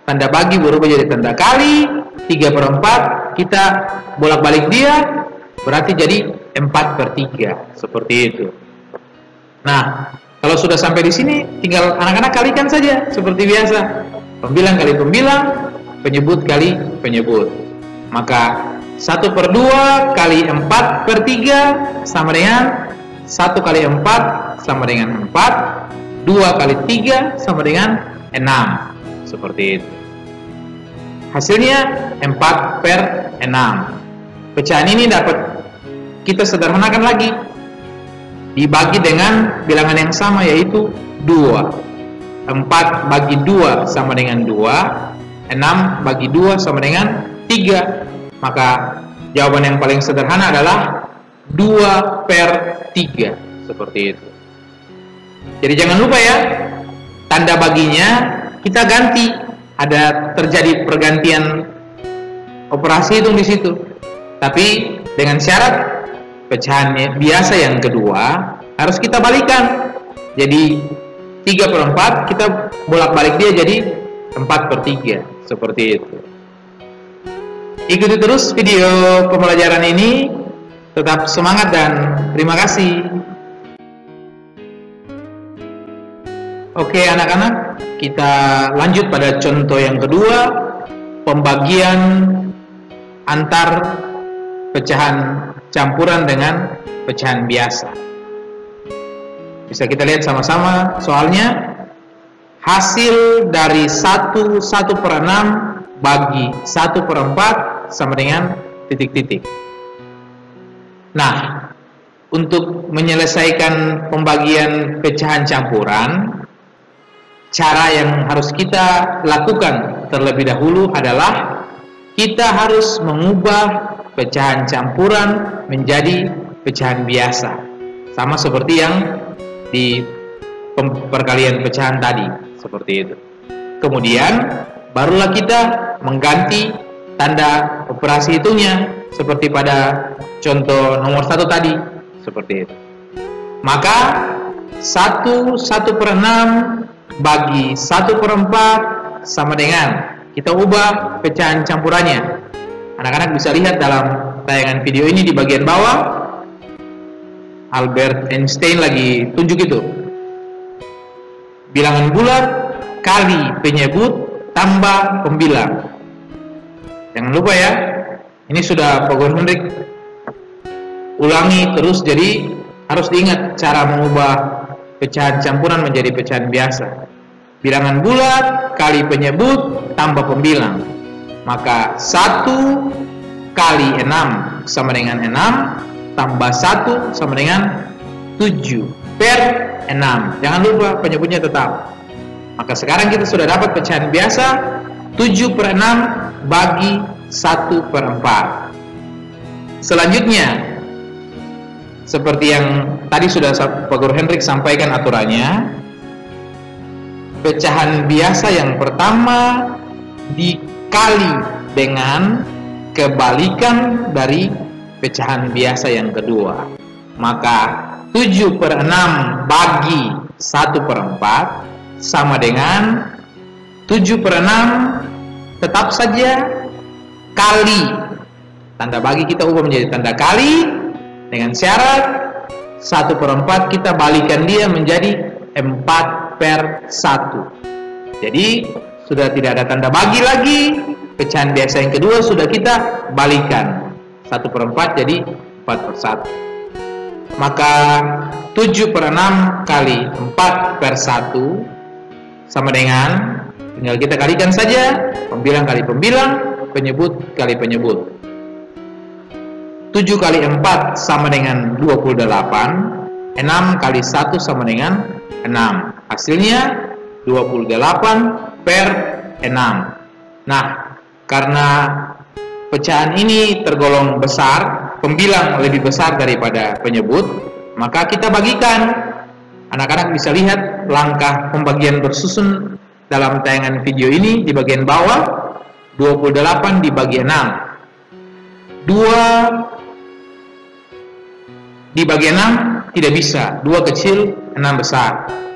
tanda bagi berubah jadi tanda kali, 3/4 kita bolak-balik dia, berarti jadi 4/3, seperti itu. Nah, kalau sudah sampai di sini, tinggal anak-anak kalikan saja seperti biasa. Pembilang kali pembilang, penyebut kali penyebut. Maka 1/2 kali 4/3 sama dengan 1 kali 4 sama dengan 4, 2 kali 3 sama dengan 6, seperti itu. Hasilnya 4/6. Pecahan ini dapat kita sederhanakan lagi, dibagi dengan bilangan yang sama, yaitu 2. 4 bagi 2 sama dengan 2, 6 bagi 2 sama dengan 3. Maka jawaban yang paling sederhana adalah 2/3, seperti itu. Jadi jangan lupa ya, tanda baginya kita ganti, ada terjadi pergantian operasi hitung di situ. Tapi dengan syarat pecahan biasa yang kedua harus kita balikan. Jadi 3/4 kita bolak-balik dia jadi 4/3, seperti itu. Ikuti terus video pembelajaran ini, tetap semangat dan terima kasih. Oke anak-anak, kita lanjut pada contoh yang kedua, pembagian antar pecahan campuran dengan pecahan biasa. Bisa kita lihat sama-sama soalnya. Hasil dari 1/6 bagi 1/4 sama dengan titik-titik. Nah, untuk menyelesaikan pembagian pecahan campuran, cara yang harus kita lakukan terlebih dahulu adalah kita harus mengubah pecahan campuran menjadi pecahan biasa, sama seperti yang di perkalian pecahan tadi, seperti itu. Kemudian barulah kita mengganti tanda operasi hitungnya seperti pada contoh nomor 1 tadi, seperti itu. Maka 1/6 bagi 1/4 sama dengan, kita ubah pecahan campurannya. Anak-anak bisa lihat dalam tayangan video ini di bagian bawah, Albert Einstein lagi tunjuk itu. Bilangan bulat kali penyebut tambah pembilang. Jangan lupa ya, ini sudah Pak Guru Hendrik ulangi terus, jadi harus diingat cara mengubah pecahan campuran menjadi pecahan biasa. Bilangan bulat kali penyebut tambah pembilang. Maka 1 kali 6 sama dengan 6, tambah 1 sama dengan 7/6. Jangan lupa penyebutnya tetap. Maka sekarang kita sudah dapat pecahan biasa 7/6 bagi 1/4. Selanjutnya, seperti yang tadi sudah Pak Guru Hendrik sampaikan aturannya, pecahan biasa yang pertama dikali dengan kebalikan dari pecahan biasa yang kedua. Maka 7/6 bagi 1/4 sama dengan 7/6 tetap saja kali, tanda bagi kita ubah menjadi tanda kali, dengan syarat 1/4 kita balikan dia menjadi 4/1. Jadi sudah tidak ada tanda bagi lagi, pecahan biasa yang kedua sudah kita balikan 1/4 jadi 4/1. Maka 7/6 kali 4/1 sama dengan, tinggal kita kalikan saja, pembilang kali pembilang, penyebut kali penyebut. 7 kali 4 sama dengan 28, 6 kali 1 sama dengan 6. Hasilnya 28/6. Nah, karena pecahan ini tergolong besar, pembilang lebih besar daripada penyebut, maka kita bagikan. Anak-anak bisa lihat langkah pembagian bersusun dalam tayangan video ini di bagian bawah. 28 dibagi 6. 2 dibagi 6 tidak bisa, 2 kecil, 6 besar.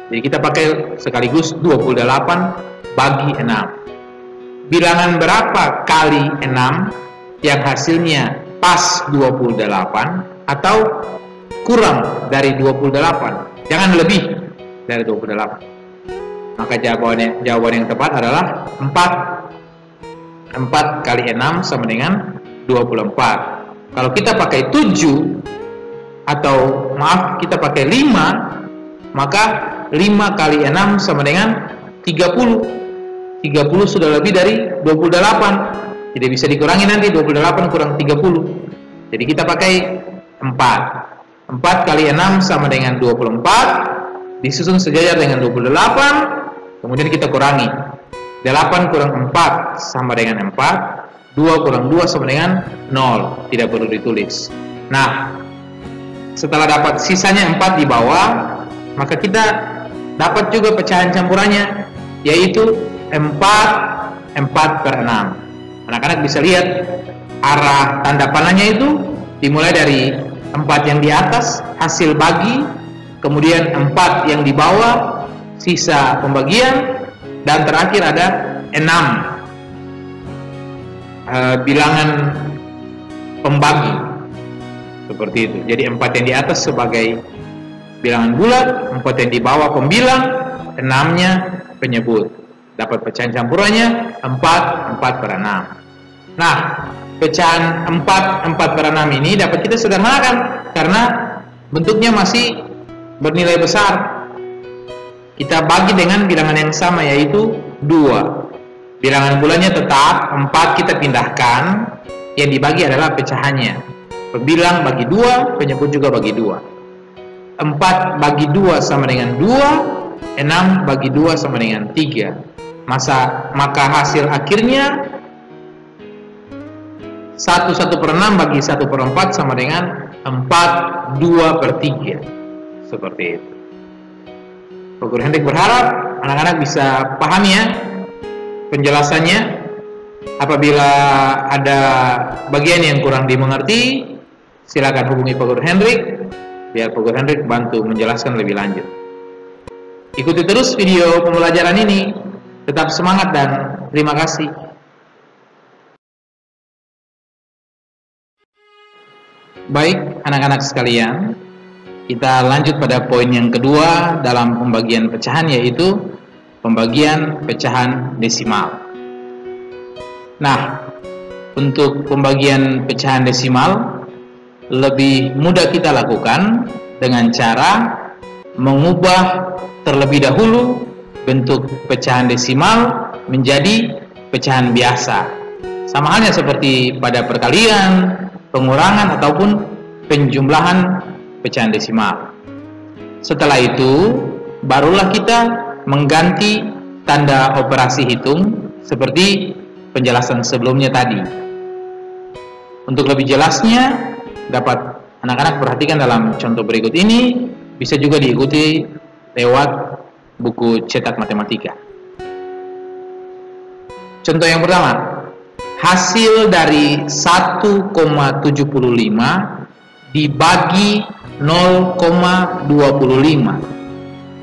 Jadi kita pakai sekaligus 28 bagi 6. Bilangan berapa kali 6 yang hasilnya pas 28 atau kurang dari 28? Jangan lebih dari 28. Maka jawaban yang tepat adalah 4. 4 kali 6 sama dengan 24. Kalau kita pakai 7 atau maaf kita pakai 5, maka 5 kali 6 sama dengan 30. 30 sudah lebih dari 28. Tidak bisa dikurangi nanti 28 kurang 30. Jadi kita pakai 4. 4 kali 6 sama dengan 24, disusun sejajar dengan 28, kemudian kita kurangi. 8 kurang 4 sama dengan 4, 2 kurang 2 sama dengan 0, tidak perlu ditulis. Nah, setelah dapat sisanya 4 di bawah, maka kita dapat juga pecahan campurannya, yaitu 4 per 6. Anak-anak bisa lihat arah tanda panahnya itu dimulai dari 4 yang di atas, hasil bagi, kemudian 4 yang di bawah, sisa pembagian, dan terakhir ada 6 bilangan pembagi. Seperti itu. Jadi 4 yang di atas sebagai bilangan bulat, 4 yang di bawah pembilang, 6-nya penyebut. Dapat pecahan campurannya 4 per 6. Nah, pecahan 4 per 6 ini dapat kita sederhanakan karena bentuknya masih bernilai besar. Kita bagi dengan bilangan yang sama, yaitu 2. Bilangan bulannya tetap 4, kita pindahkan, yang dibagi adalah pecahannya. Pembilang bagi 2, penyebut juga bagi 2. 4 bagi 2 sama dengan 2, 6 bagi 2 sama dengan 3. Maka hasil akhirnya 1 per 6 bagi 1 per 4 sama dengan 4 2 per 3. Seperti itu. Pak Guru Hendrik berharap anak-anak bisa paham ya penjelasannya. Apabila ada bagian yang kurang dimengerti, silakan hubungi Pak Guru Hendrik biar Pak Guru Hendrik bantu menjelaskan lebih lanjut. Ikuti terus video pembelajaran ini. Tetap semangat dan terima kasih. Baik, anak-anak sekalian, kita lanjut pada poin yang kedua dalam pembagian pecahan, yaitu pembagian pecahan desimal. Nah, untuk pembagian pecahan desimal lebih mudah kita lakukan dengan cara mengubah terlebih dahulu bentuk pecahan desimal menjadi pecahan biasa. Sama halnya seperti pada perkalian, pengurangan, ataupun penjumlahan pecahan desimal. Setelah itu, barulah kita mengganti tanda operasi hitung seperti penjelasan sebelumnya tadi. Untuk lebih jelasnya, dapat anak-anak perhatikan dalam contoh berikut ini, bisa juga diikuti lewat buku cetak matematika. Contoh yang pertama, hasil dari 1,75 dibagi 0,25.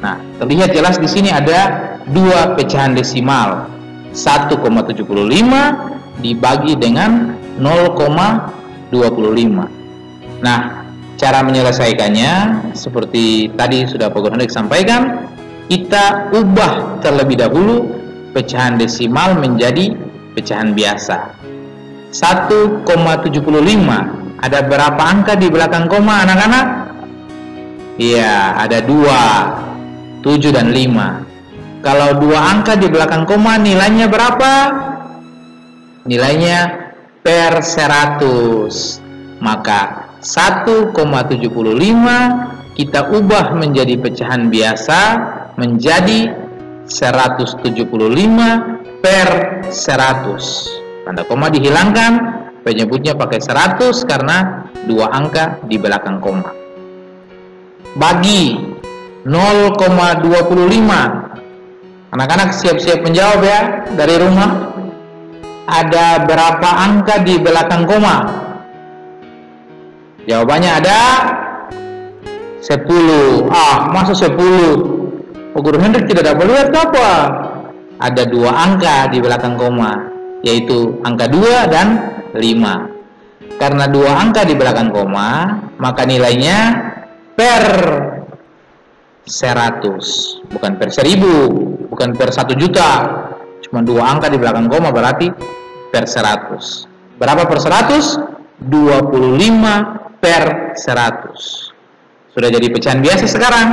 Nah, terlihat jelas di sini ada dua pecahan desimal. 1,75 dibagi dengan 0,25. Nah, cara menyelesaikannya seperti tadi sudah Pak Guru Hendrik sampaikan, kita ubah terlebih dahulu pecahan desimal menjadi pecahan biasa. 1,75, ada berapa angka di belakang koma anak-anak? Iya, ada 2, 7 dan 5. Kalau 2 angka di belakang koma nilainya berapa? Nilainya per 100. Maka 1,75 kita ubah menjadi pecahan biasa menjadi 175 per 100. Tanda koma dihilangkan, penyebutnya pakai 100 karena 2 angka di belakang koma. Bagi 0,25. Anak-anak siap-siap menjawab ya dari rumah. ada berapa angka di belakang koma? Jawabannya ada 10. Masa 10? Guru Hendrik tidak dapat lihat apa? Ada 2 angka di belakang koma, yaitu angka 2 dan 5. Karena 2 angka di belakang koma, maka nilainya per 100, bukan per 1000, bukan per 1 juta. Cuma 2 angka di belakang koma berarti per 100. Berapa per 100? 25 per 100. Sudah jadi pecahan biasa sekarang.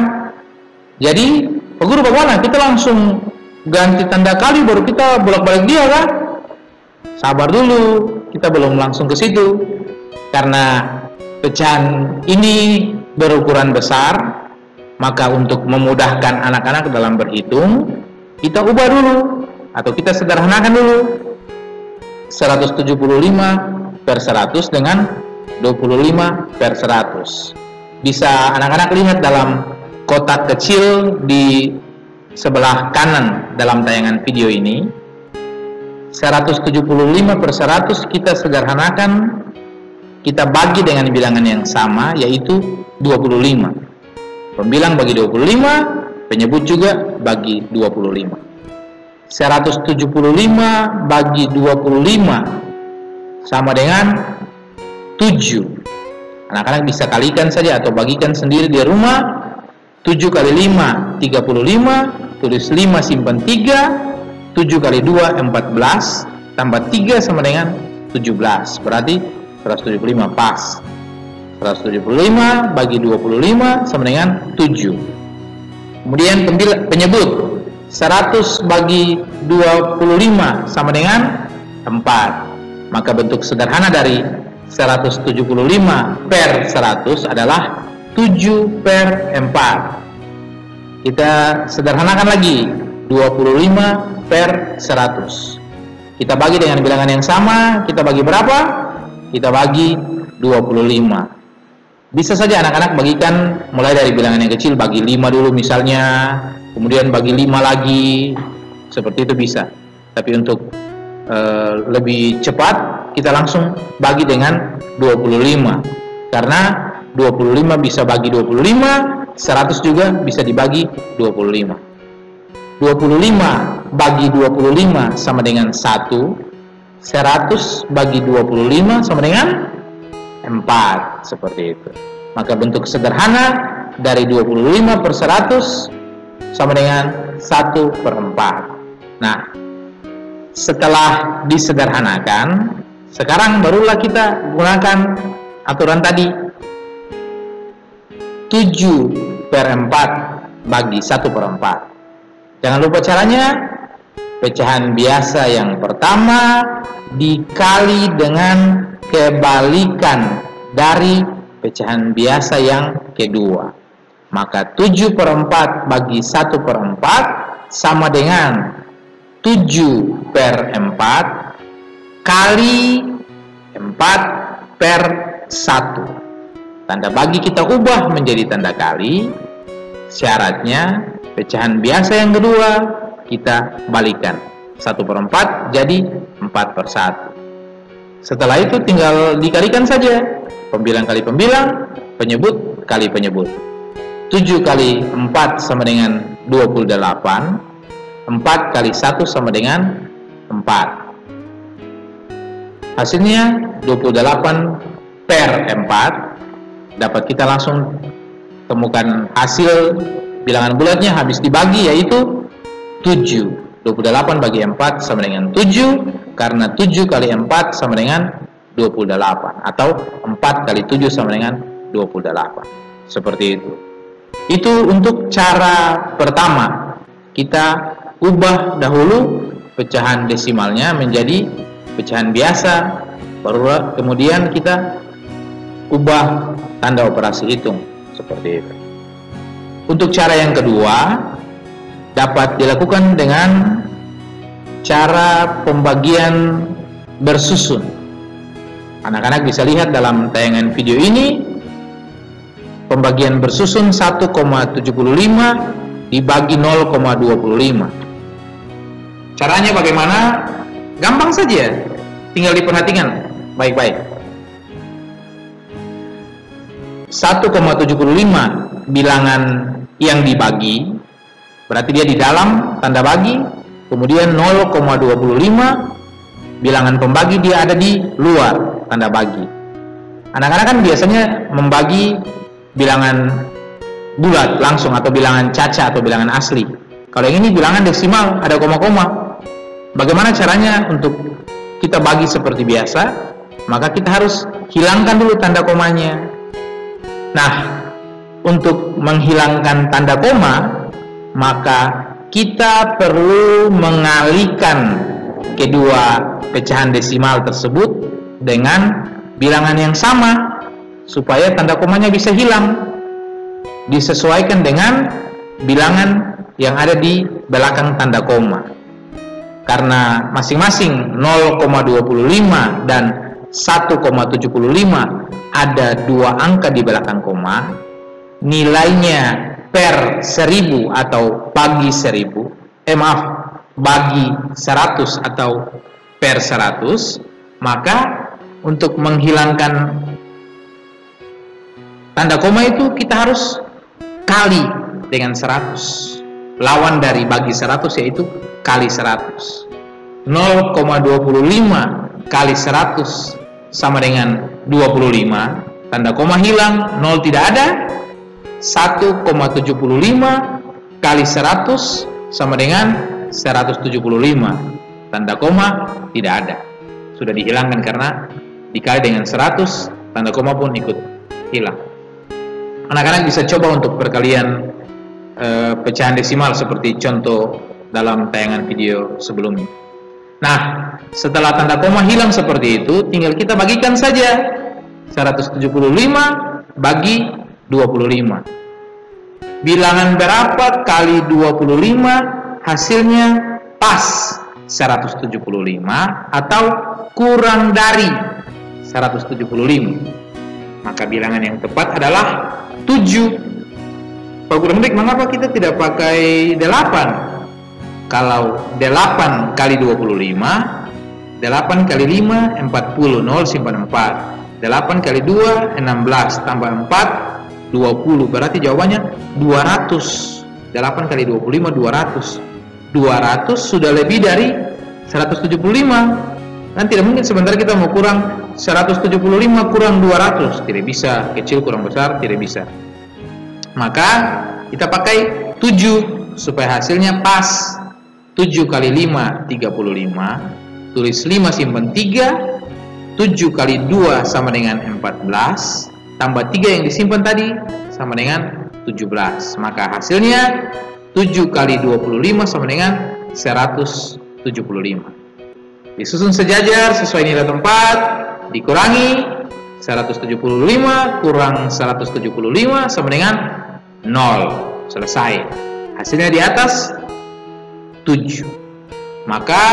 Jadi, Pak Guru bagaimana? Kita langsung ganti tanda kali baru kita bolak-balik dia kan? Sabar dulu, kita belum langsung ke situ. Karena pecahan ini berukuran besar, maka untuk memudahkan anak-anak dalam berhitung, kita ubah dulu atau kita sederhanakan dulu. 175 per 100 dengan 25 per 100. Bisa anak-anak lihat dalam kotak kecil di sebelah kanan dalam tayangan video ini. 175 per 100 kita sederhanakan, kita bagi dengan bilangan yang sama, yaitu 25. Pembilang bagi 25, penyebut juga bagi 25. 175 bagi 25 sama dengan 7. Anak-anak bisa kalikan saja atau bagikan sendiri di rumah. 7 kali 5, 35. Tulis 5 simpan 3. 7 kali 2, 14. Tambah 3 sama dengan 17. Berarti 175 pas. 175 bagi 25 sama dengan 7. Kemudian penyebut. 100 bagi 25 sama dengan 4. Maka bentuk sederhana dari 175 per 100 adalah 7 per 4. Kita sederhanakan lagi, 25 per 100. Kita bagi dengan bilangan yang sama, kita bagi berapa? Kita bagi 25. Bisa saja anak-anak bagikan mulai dari bilangan yang kecil, bagi 5 dulu misalnya, kemudian bagi 5 lagi, seperti itu bisa. Tapi untuk lebih cepat, kita langsung bagi dengan 25. Karena 25 bisa bagi 25, 100 juga bisa dibagi 25. 25 bagi 25 sama dengan 1. 100 bagi 25 sama dengan 4. Seperti itu. Maka bentuk sederhana dari 25 per 100 sama dengan 1 per 4. Nah, setelah disederhanakan, sekarang barulah kita gunakan aturan tadi. 7 per 4 bagi 1 per 4. Jangan lupa caranya. Pecahan biasa yang pertama dikali dengan kebalikan dari pecahan biasa yang kedua. Maka 7 per 4 bagi 1 per 4 sama dengan 7 per 4 kali 4 per 1. Tanda bagi kita ubah menjadi tanda kali. Syaratnya pecahan biasa yang kedua kita balikan. 1 per 4 jadi 4 per 1. Setelah itu tinggal dikalikan saja. Pembilang kali pembilang, penyebut kali penyebut. 7 kali 4 sama dengan 28. 4 kali 1 sama dengan 4. Hasilnya 28 per 4. Dapat kita langsung temukan hasil bilangan bulatnya habis dibagi, yaitu 7. 28 bagi 4 sama dengan 7. Karena 7 kali 4 sama dengan 28. Atau 4 kali 7 sama dengan 28. Seperti itu. Itu untuk cara pertama. Kita ubah dahulu pecahan desimalnya menjadi pecahan biasa, baru kemudian kita ubah tanda operasi hitung, seperti itu. Untuk cara yang kedua dapat dilakukan dengan cara pembagian bersusun. Anak-anak bisa lihat dalam tayangan video ini, pembagian bersusun 1,75 dibagi 0,25. Caranya bagaimana? Gampang saja, tinggal diperhatikan baik-baik. 1,75 bilangan yang dibagi, berarti dia di dalam tanda bagi. Kemudian 0,25 bilangan pembagi, dia ada di luar tanda bagi. Anak-anak kan biasanya membagi bilangan bulat langsung atau bilangan caca atau bilangan asli. Kalau yang ini bilangan desimal, ada koma-koma. Bagaimana caranya untuk kita bagi seperti biasa? Maka kita harus hilangkan dulu tanda komanya. Nah, untuk menghilangkan tanda koma, maka kita perlu mengalihkan kedua pecahan desimal tersebut dengan bilangan yang sama supaya tanda komanya bisa hilang, disesuaikan dengan bilangan yang ada di belakang tanda koma. Karena masing-masing 0,25 dan 1,75 ada dua angka di belakang koma, nilainya per 1000 atau bagi 100 atau per 100, maka untuk menghilangkan tanda koma itu kita harus kali dengan 100. Lawan dari bagi 100 yaitu kali 100. 0,25 kali 100 sama dengan 25, tanda koma hilang, 0 tidak ada. 1,75 kali 100 sama dengan 175, tanda koma tidak ada, sudah dihilangkan karena dikali dengan 100, tanda koma pun ikut hilang. Anak-anak bisa coba untuk perkalian pecahan desimal seperti contoh dalam tayangan video sebelumnya. Nah, setelah tanda koma hilang seperti itu, tinggal kita bagikan saja 175 bagi 25. Bilangan berapa kali 25 hasilnya pas 175 atau kurang dari 175? Maka bilangan yang tepat adalah 7. Pak Guru Hendrik, mengapa kita tidak pakai 8? Kalau 8 kali 25, 8 kali 5, 40, 0 simpan 4. 8 kali 2, 16, tambah 4, 20. Berarti jawabannya 200. 8 kali 25, 200. 200 sudah lebih dari 175. Kan tidak mungkin sebentar kita mau kurang 175 kurang 200. Tidak bisa, kecil kurang besar, tidak bisa. Maka kita pakai 7 supaya hasilnya pas. 7 kali 5, 35. Tulis 5 simpan 3. 7 kali 2 sama dengan 14. Tambah 3 yang disimpan tadi sama dengan 17. Maka hasilnya 7 kali 25 sama dengan 175. Disusun sejajar sesuai nilai tempat, dikurangi 175 kurang 175 sama dengan 0. Selesai. Hasilnya di atas 7. Maka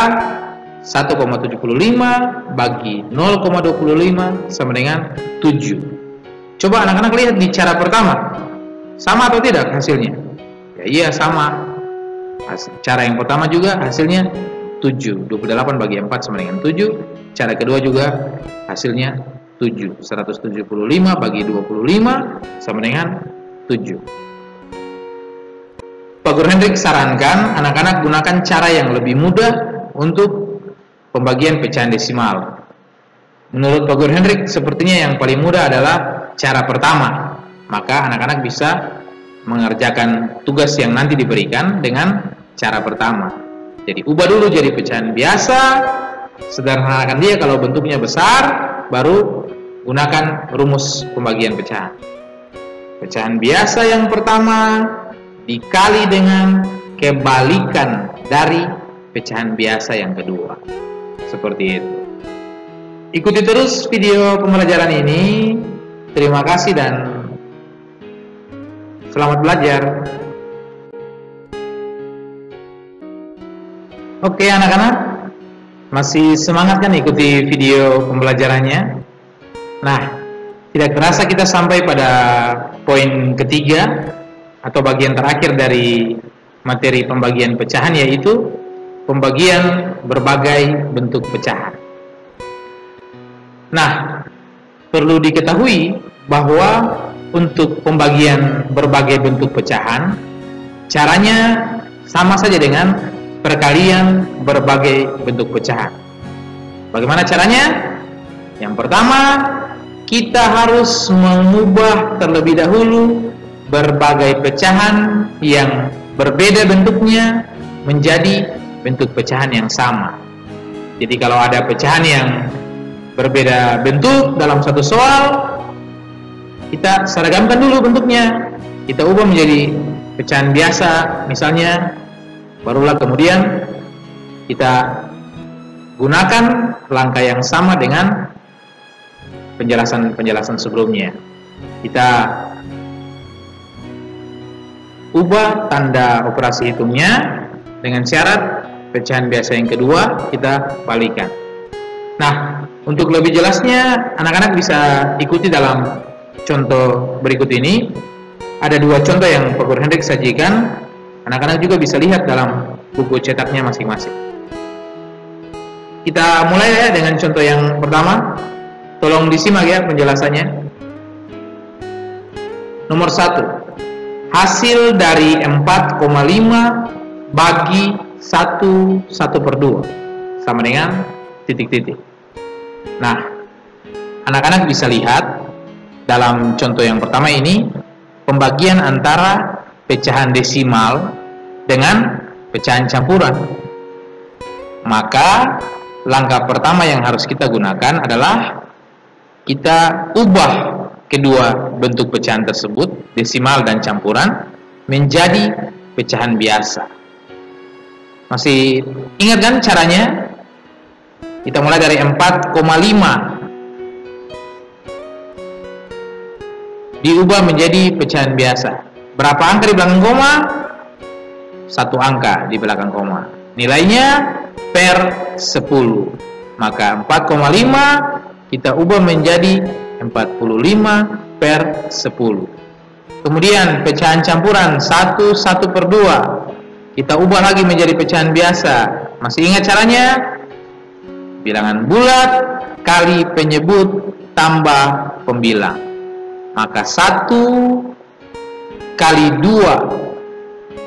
1,75 bagi 0,25 sama dengan 7. Coba anak-anak lihat di cara pertama. Sama atau tidak hasilnya? Ya, iya sama. Cara yang pertama juga hasilnya 7. 28 bagi 4 sama dengan 7. Cara kedua juga hasilnya 7. 175 bagi 25 sama dengan 7. Pak Guru Hendrik sarankan anak-anak gunakan cara yang lebih mudah untuk pembagian pecahan desimal. Menurut Pak Guru Hendrik sepertinya yang paling mudah adalah cara pertama. Maka anak-anak bisa mengerjakan tugas yang nanti diberikan dengan cara pertama. Jadi ubah dulu jadi pecahan biasa, sederhanakan dia kalau bentuknya besar, baru gunakan rumus pembagian pecahan. Pecahan biasa yang pertama dikali dengan kebalikan dari pecahan biasa yang kedua. Seperti itu. Ikuti terus video pembelajaran ini. Terima kasih dan selamat belajar. Oke anak-anak, masih semangat kan ikuti video pembelajarannya? Nah, tidak terasa kita sampai pada poin ketiga atau bagian terakhir dari materi pembagian pecahan, yaitu pembagian berbagai bentuk pecahan. Nah, perlu diketahui bahwa untuk pembagian berbagai bentuk pecahan, caranya sama saja dengan perkalian berbagai bentuk pecahan. Bagaimana caranya? Yang pertama, kita harus mengubah terlebih dahulu berbagai pecahan yang berbeda bentuknya menjadi bentuk pecahan yang sama. Jadi kalau ada pecahan yang berbeda bentuk dalam satu soal, kita seragamkan dulu bentuknya, kita ubah menjadi pecahan biasa misalnya, barulah kemudian kita gunakan langkah yang sama dengan penjelasan sebelumnya. Kita ubah tanda operasi hitungnya dengan syarat pecahan biasa yang kedua kita balikan. Nah, untuk lebih jelasnya anak-anak bisa ikuti dalam contoh berikut ini. Ada dua contoh yang Pak Guru Hendrik sajikan. Anak-anak juga bisa lihat dalam buku cetaknya masing-masing. Kita mulai ya dengan contoh yang pertama. Tolong disimak ya penjelasannya. Nomor 1. Hasil dari 4,5 bagi 1/2 sama dengan titik-titik. Nah, anak-anak bisa lihat dalam contoh yang pertama ini pembagian antara pecahan desimal dengan pecahan campuran. Maka langkah pertama yang harus kita gunakan adalah kita ubah kedua bentuk pecahan tersebut, desimal dan campuran, menjadi pecahan biasa. Masih ingat kan caranya? Kita mulai dari 4,5 diubah menjadi pecahan biasa. Berapa angka di belakang koma? 1 angka di belakang koma. Nilainya per 10. Maka 4,5 kita ubah menjadi 45 per 10. Kemudian pecahan campuran 1/2 kita ubah lagi menjadi pecahan biasa. Masih ingat caranya? Bilangan bulat kali penyebut tambah pembilang. Maka 1 kali 2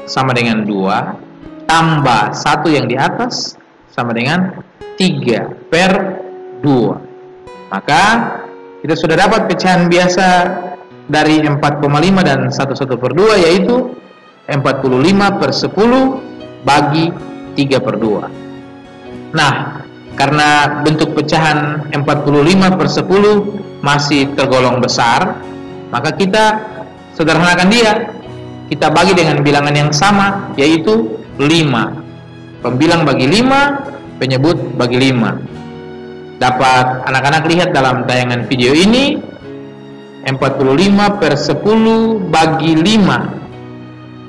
sama dengan 2, tambah 1 yang di atas sama dengan 3 per 2. Maka kita sudah dapat pecahan biasa dari 4,5 dan 1/2 yaitu 45 per 10 bagi 3/2. Nah, karena bentuk pecahan 45 per 10 masih tergolong besar, maka kita sederhanakan dia. Kita bagi dengan bilangan yang sama, yaitu 5. Pembilang bagi 5, penyebut bagi 5. Dapat anak-anak lihat dalam tayangan video ini, 45 per 10 bagi 5.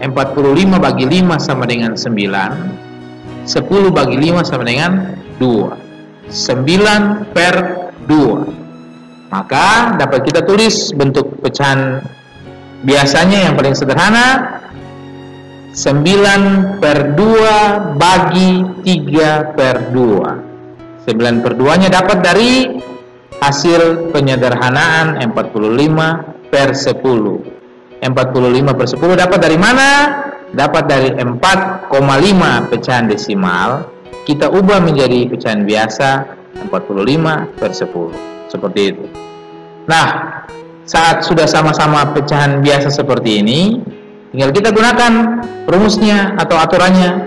45 bagi 5 sama dengan 9. 10 bagi 5 sama dengan 2. 9 per 2. Maka dapat kita tulis bentuk pecahan biasanya yang paling sederhana, 9 per 2 bagi 3 per 2. 9 per 2 nya dapat dari hasil penyederhanaan 45 per 10. 45 per 10 dapat dari mana? Dapat dari 4,5 pecahan desimal, kita ubah menjadi pecahan biasa 45 per 10. Seperti itu. Nah, saat sudah sama-sama pecahan biasa seperti ini, tinggal kita gunakan rumusnya atau aturannya.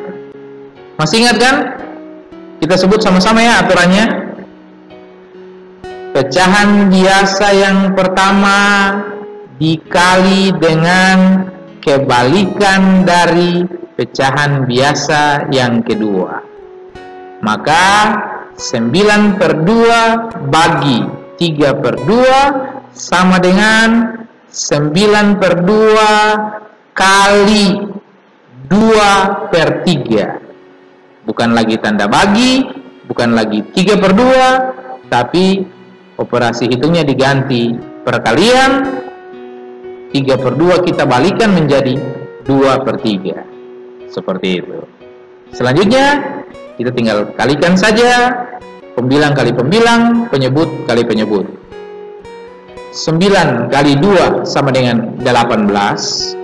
Masih ingat kan? Kita sebut sama-sama ya aturannya. Pecahan biasa yang pertama dikali dengan kebalikan dari pecahan biasa yang kedua. Maka 9 per 2 bagi 3 per 2 sama dengan 9 per 2 kali 2 per 3. Bukan lagi tanda bagi, bukan lagi 3 per 2, tapi operasi hitungnya diganti perkalian. 3 per 2 kita balikan menjadi 2 per 3. Seperti itu. Selanjutnya Kita tinggal kalikan saja, pembilang kali pembilang, penyebut kali penyebut. 9 kali 2 sama dengan 18,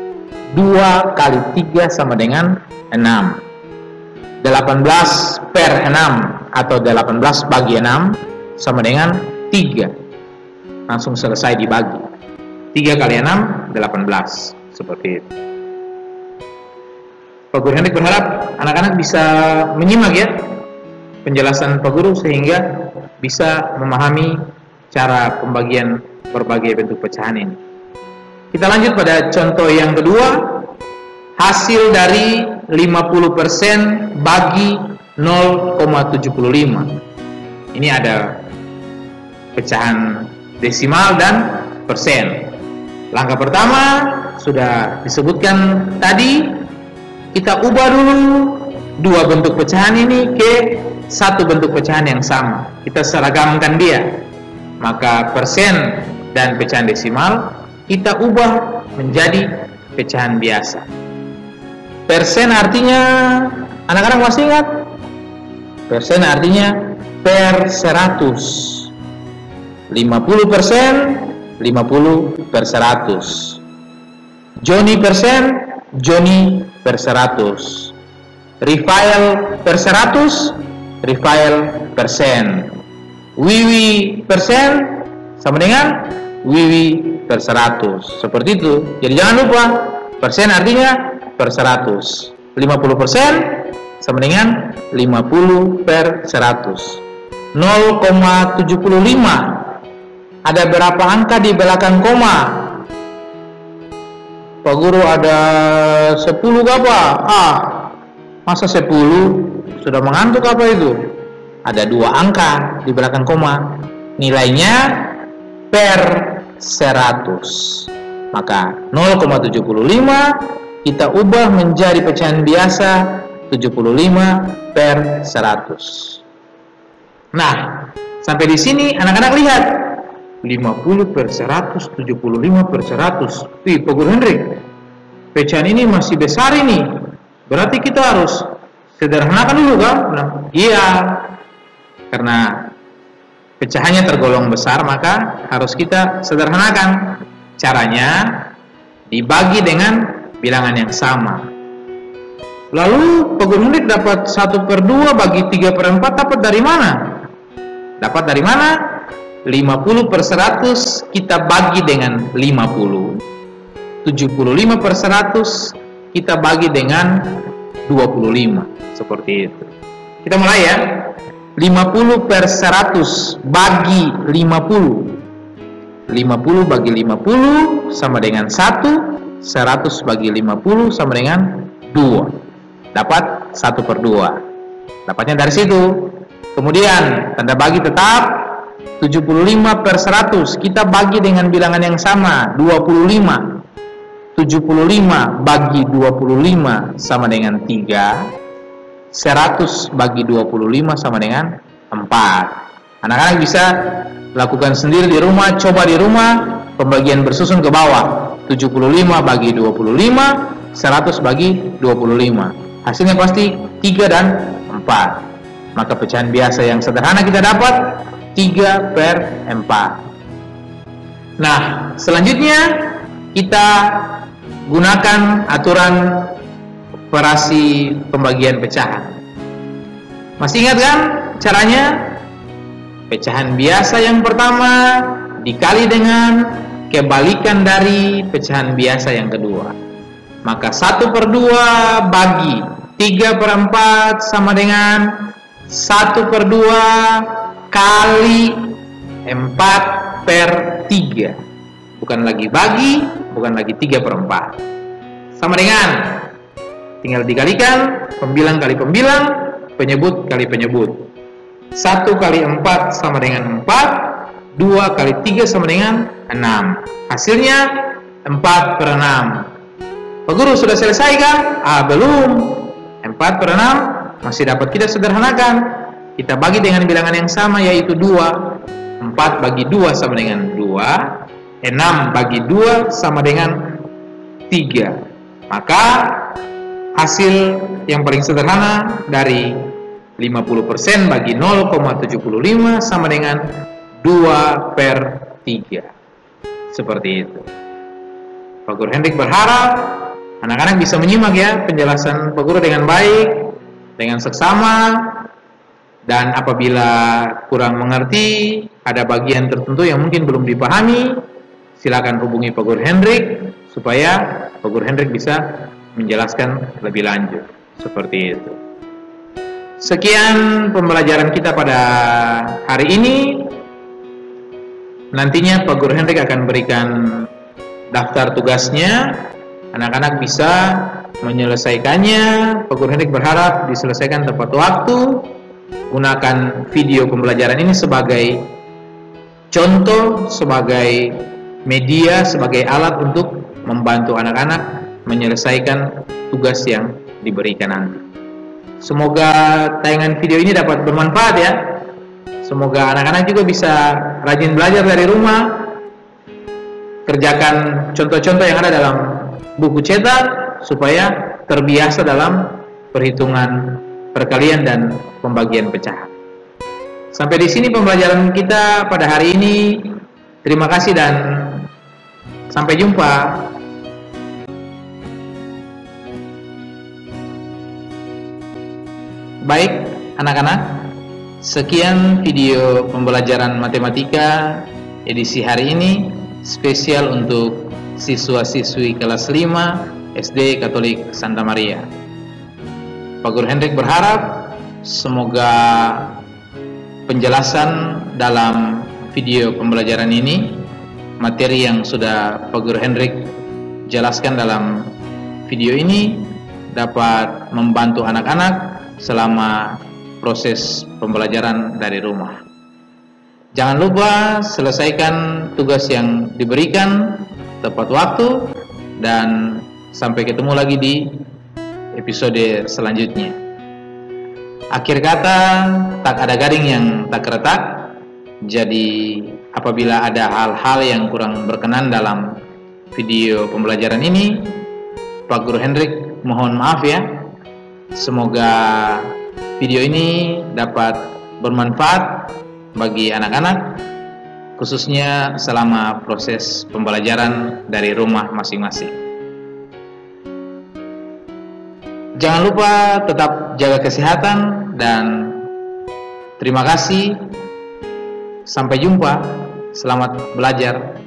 2 kali 3 sama dengan 6. 18 per 6 atau 18 bagi 6 sama dengan 3. Langsung selesai dibagi. 3 kali 6, 18. Seperti itu. Pak Guru Hendrik berharap anak-anak bisa menyimak ya penjelasan Pak Guru sehingga bisa memahami cara pembagian berbagai bentuk pecahan ini. Kita lanjut pada contoh yang kedua. Hasil dari 50% bagi 0,75. Ini ada pecahan desimal dan persen. Langkah pertama sudah disebutkan tadi, kita ubah dulu dua bentuk pecahan ini ke satu bentuk pecahan yang sama. Kita seragamkan dia. Maka persen dan pecahan desimal kita ubah menjadi pecahan biasa. Persen artinya, anak-anak masih ingat? Persen artinya per 100. 50%, 50 per 100. Joni persen, Joni per 100. Rifael per 100, Rifael persen. Wiwi persen sama dengan Wiwi per 100. Seperti itu. Jadi jangan lupa, persen artinya per 100. 50% sama dengan 50 per 100. 0,75. Ada berapa angka di belakang koma? Pak Guru ada 10 apa? Masa 10? Sudah mengantuk apa itu? Ada 2 angka di belakang koma. Nilainya per 100. Maka 0,75 kita ubah menjadi pecahan biasa 75 per 100. Nah, sampai di sini anak-anak lihat. 50 per 100, 75 per 100. Wih, Pak Guru Hendrik, pecahan ini masih besar ini. Berarti kita harus sederhanakan dulu kan? Nah, iya. Karena pecahannya tergolong besar, maka harus kita sederhanakan. Caranya dibagi dengan bilangan yang sama. Lalu Pak Guru Hendrik dapat 1/2 bagi 3/4 dapat dari mana? Dapat dari mana? 50 per 100 kita bagi dengan 50. 75 per 100 kita bagi dengan 25. Seperti itu. Kita mulai ya. 50 per 100 bagi 50. 50 bagi 50 sama dengan 1. 100 bagi 50 sama dengan 2. Dapat 1/2. Dapatnya dari situ. Kemudian tanda bagi tetap. 75 per 100 kita bagi dengan bilangan yang sama, 25. 75 bagi 25 sama dengan 3. 100 bagi 25 sama dengan 4. Anak-anak bisa lakukan sendiri di rumah, coba di rumah, pembagian bersusun ke bawah. 75 bagi 25, 100 bagi 25. Hasilnya pasti 3 dan 4. Maka pecahan biasa yang sederhana kita dapat 3 per 4. Nah, selanjutnya kita gunakan aturan operasi pembagian pecahan. Masih ingat kan caranya? Pecahan biasa yang pertama dikali dengan kebalikan dari pecahan biasa yang kedua. Maka 1/2 bagi 3/4 sama dengan 1/2 kali 4 per 3. Bukan lagi bagi, bukan lagi 3/4. Sama dengan, tinggal dikalikan, pembilang kali pembilang, penyebut kali penyebut. 1 kali 4 sama dengan 4, 2 kali 3 sama dengan 6. Hasilnya 4/6. Pak Guru sudah selesai kah? Belum. 4/6 masih dapat kita sederhanakan. Kita bagi dengan bilangan yang sama, yaitu 2. 4 bagi 2 sama dengan 2. 6 bagi 2 sama dengan 3. Maka hasil yang paling sederhana dari 50% bagi 0,75 sama dengan 2/3. Seperti itu. Pak Guru Hendrik berharap anak-anak bisa menyimak ya penjelasan Pak Guru dengan baik, dengan seksama, dan apabila kurang mengerti, ada bagian tertentu yang mungkin belum dipahami, silakan hubungi Pak Guru Hendrik supaya Pak Guru Hendrik bisa menjelaskan lebih lanjut. Seperti itu. Sekian pembelajaran kita pada hari ini. Nantinya Pak Guru Hendrik akan berikan daftar tugasnya. Anak-anak bisa menyelesaikannya. Pak Guru Hendrik berharap diselesaikan tepat waktu. Gunakan video pembelajaran ini sebagai contoh, sebagai media, sebagai alat untuk membantu anak-anak menyelesaikan tugas yang diberikan nanti. Semoga tayangan video ini dapat bermanfaat ya. Semoga anak-anak juga bisa rajin belajar dari rumah. Kerjakan contoh-contoh yang ada dalam buku cetak supaya terbiasa dalam perhitungan perkalian dan pembagian pecahan. Sampai di sini pembelajaran kita pada hari ini. Terima kasih dan sampai jumpa. Baik, anak-anak, sekian video pembelajaran matematika edisi hari ini spesial untuk siswa-siswi kelas 5 SD Katolik Santa Maria. Pak Guru Hendrik berharap semoga penjelasan dalam video pembelajaran ini, materi yang sudah Pak Guru Hendrik jelaskan dalam video ini dapat membantu anak-anak selama proses pembelajaran dari rumah. Jangan lupa selesaikan tugas yang diberikan tepat waktu dan sampai ketemu lagi di episode selanjutnya. Akhir kata, tak ada garing yang tak retak. Jadi apabila ada hal-hal yang kurang berkenan dalam video pembelajaran ini, Pak Guru Hendrik mohon maaf ya. Semoga video ini dapat bermanfaat bagi anak-anak, khususnya selama proses pembelajaran dari rumah masing-masing. Jangan lupa tetap jaga kesehatan dan terima kasih. Sampai jumpa. Selamat belajar.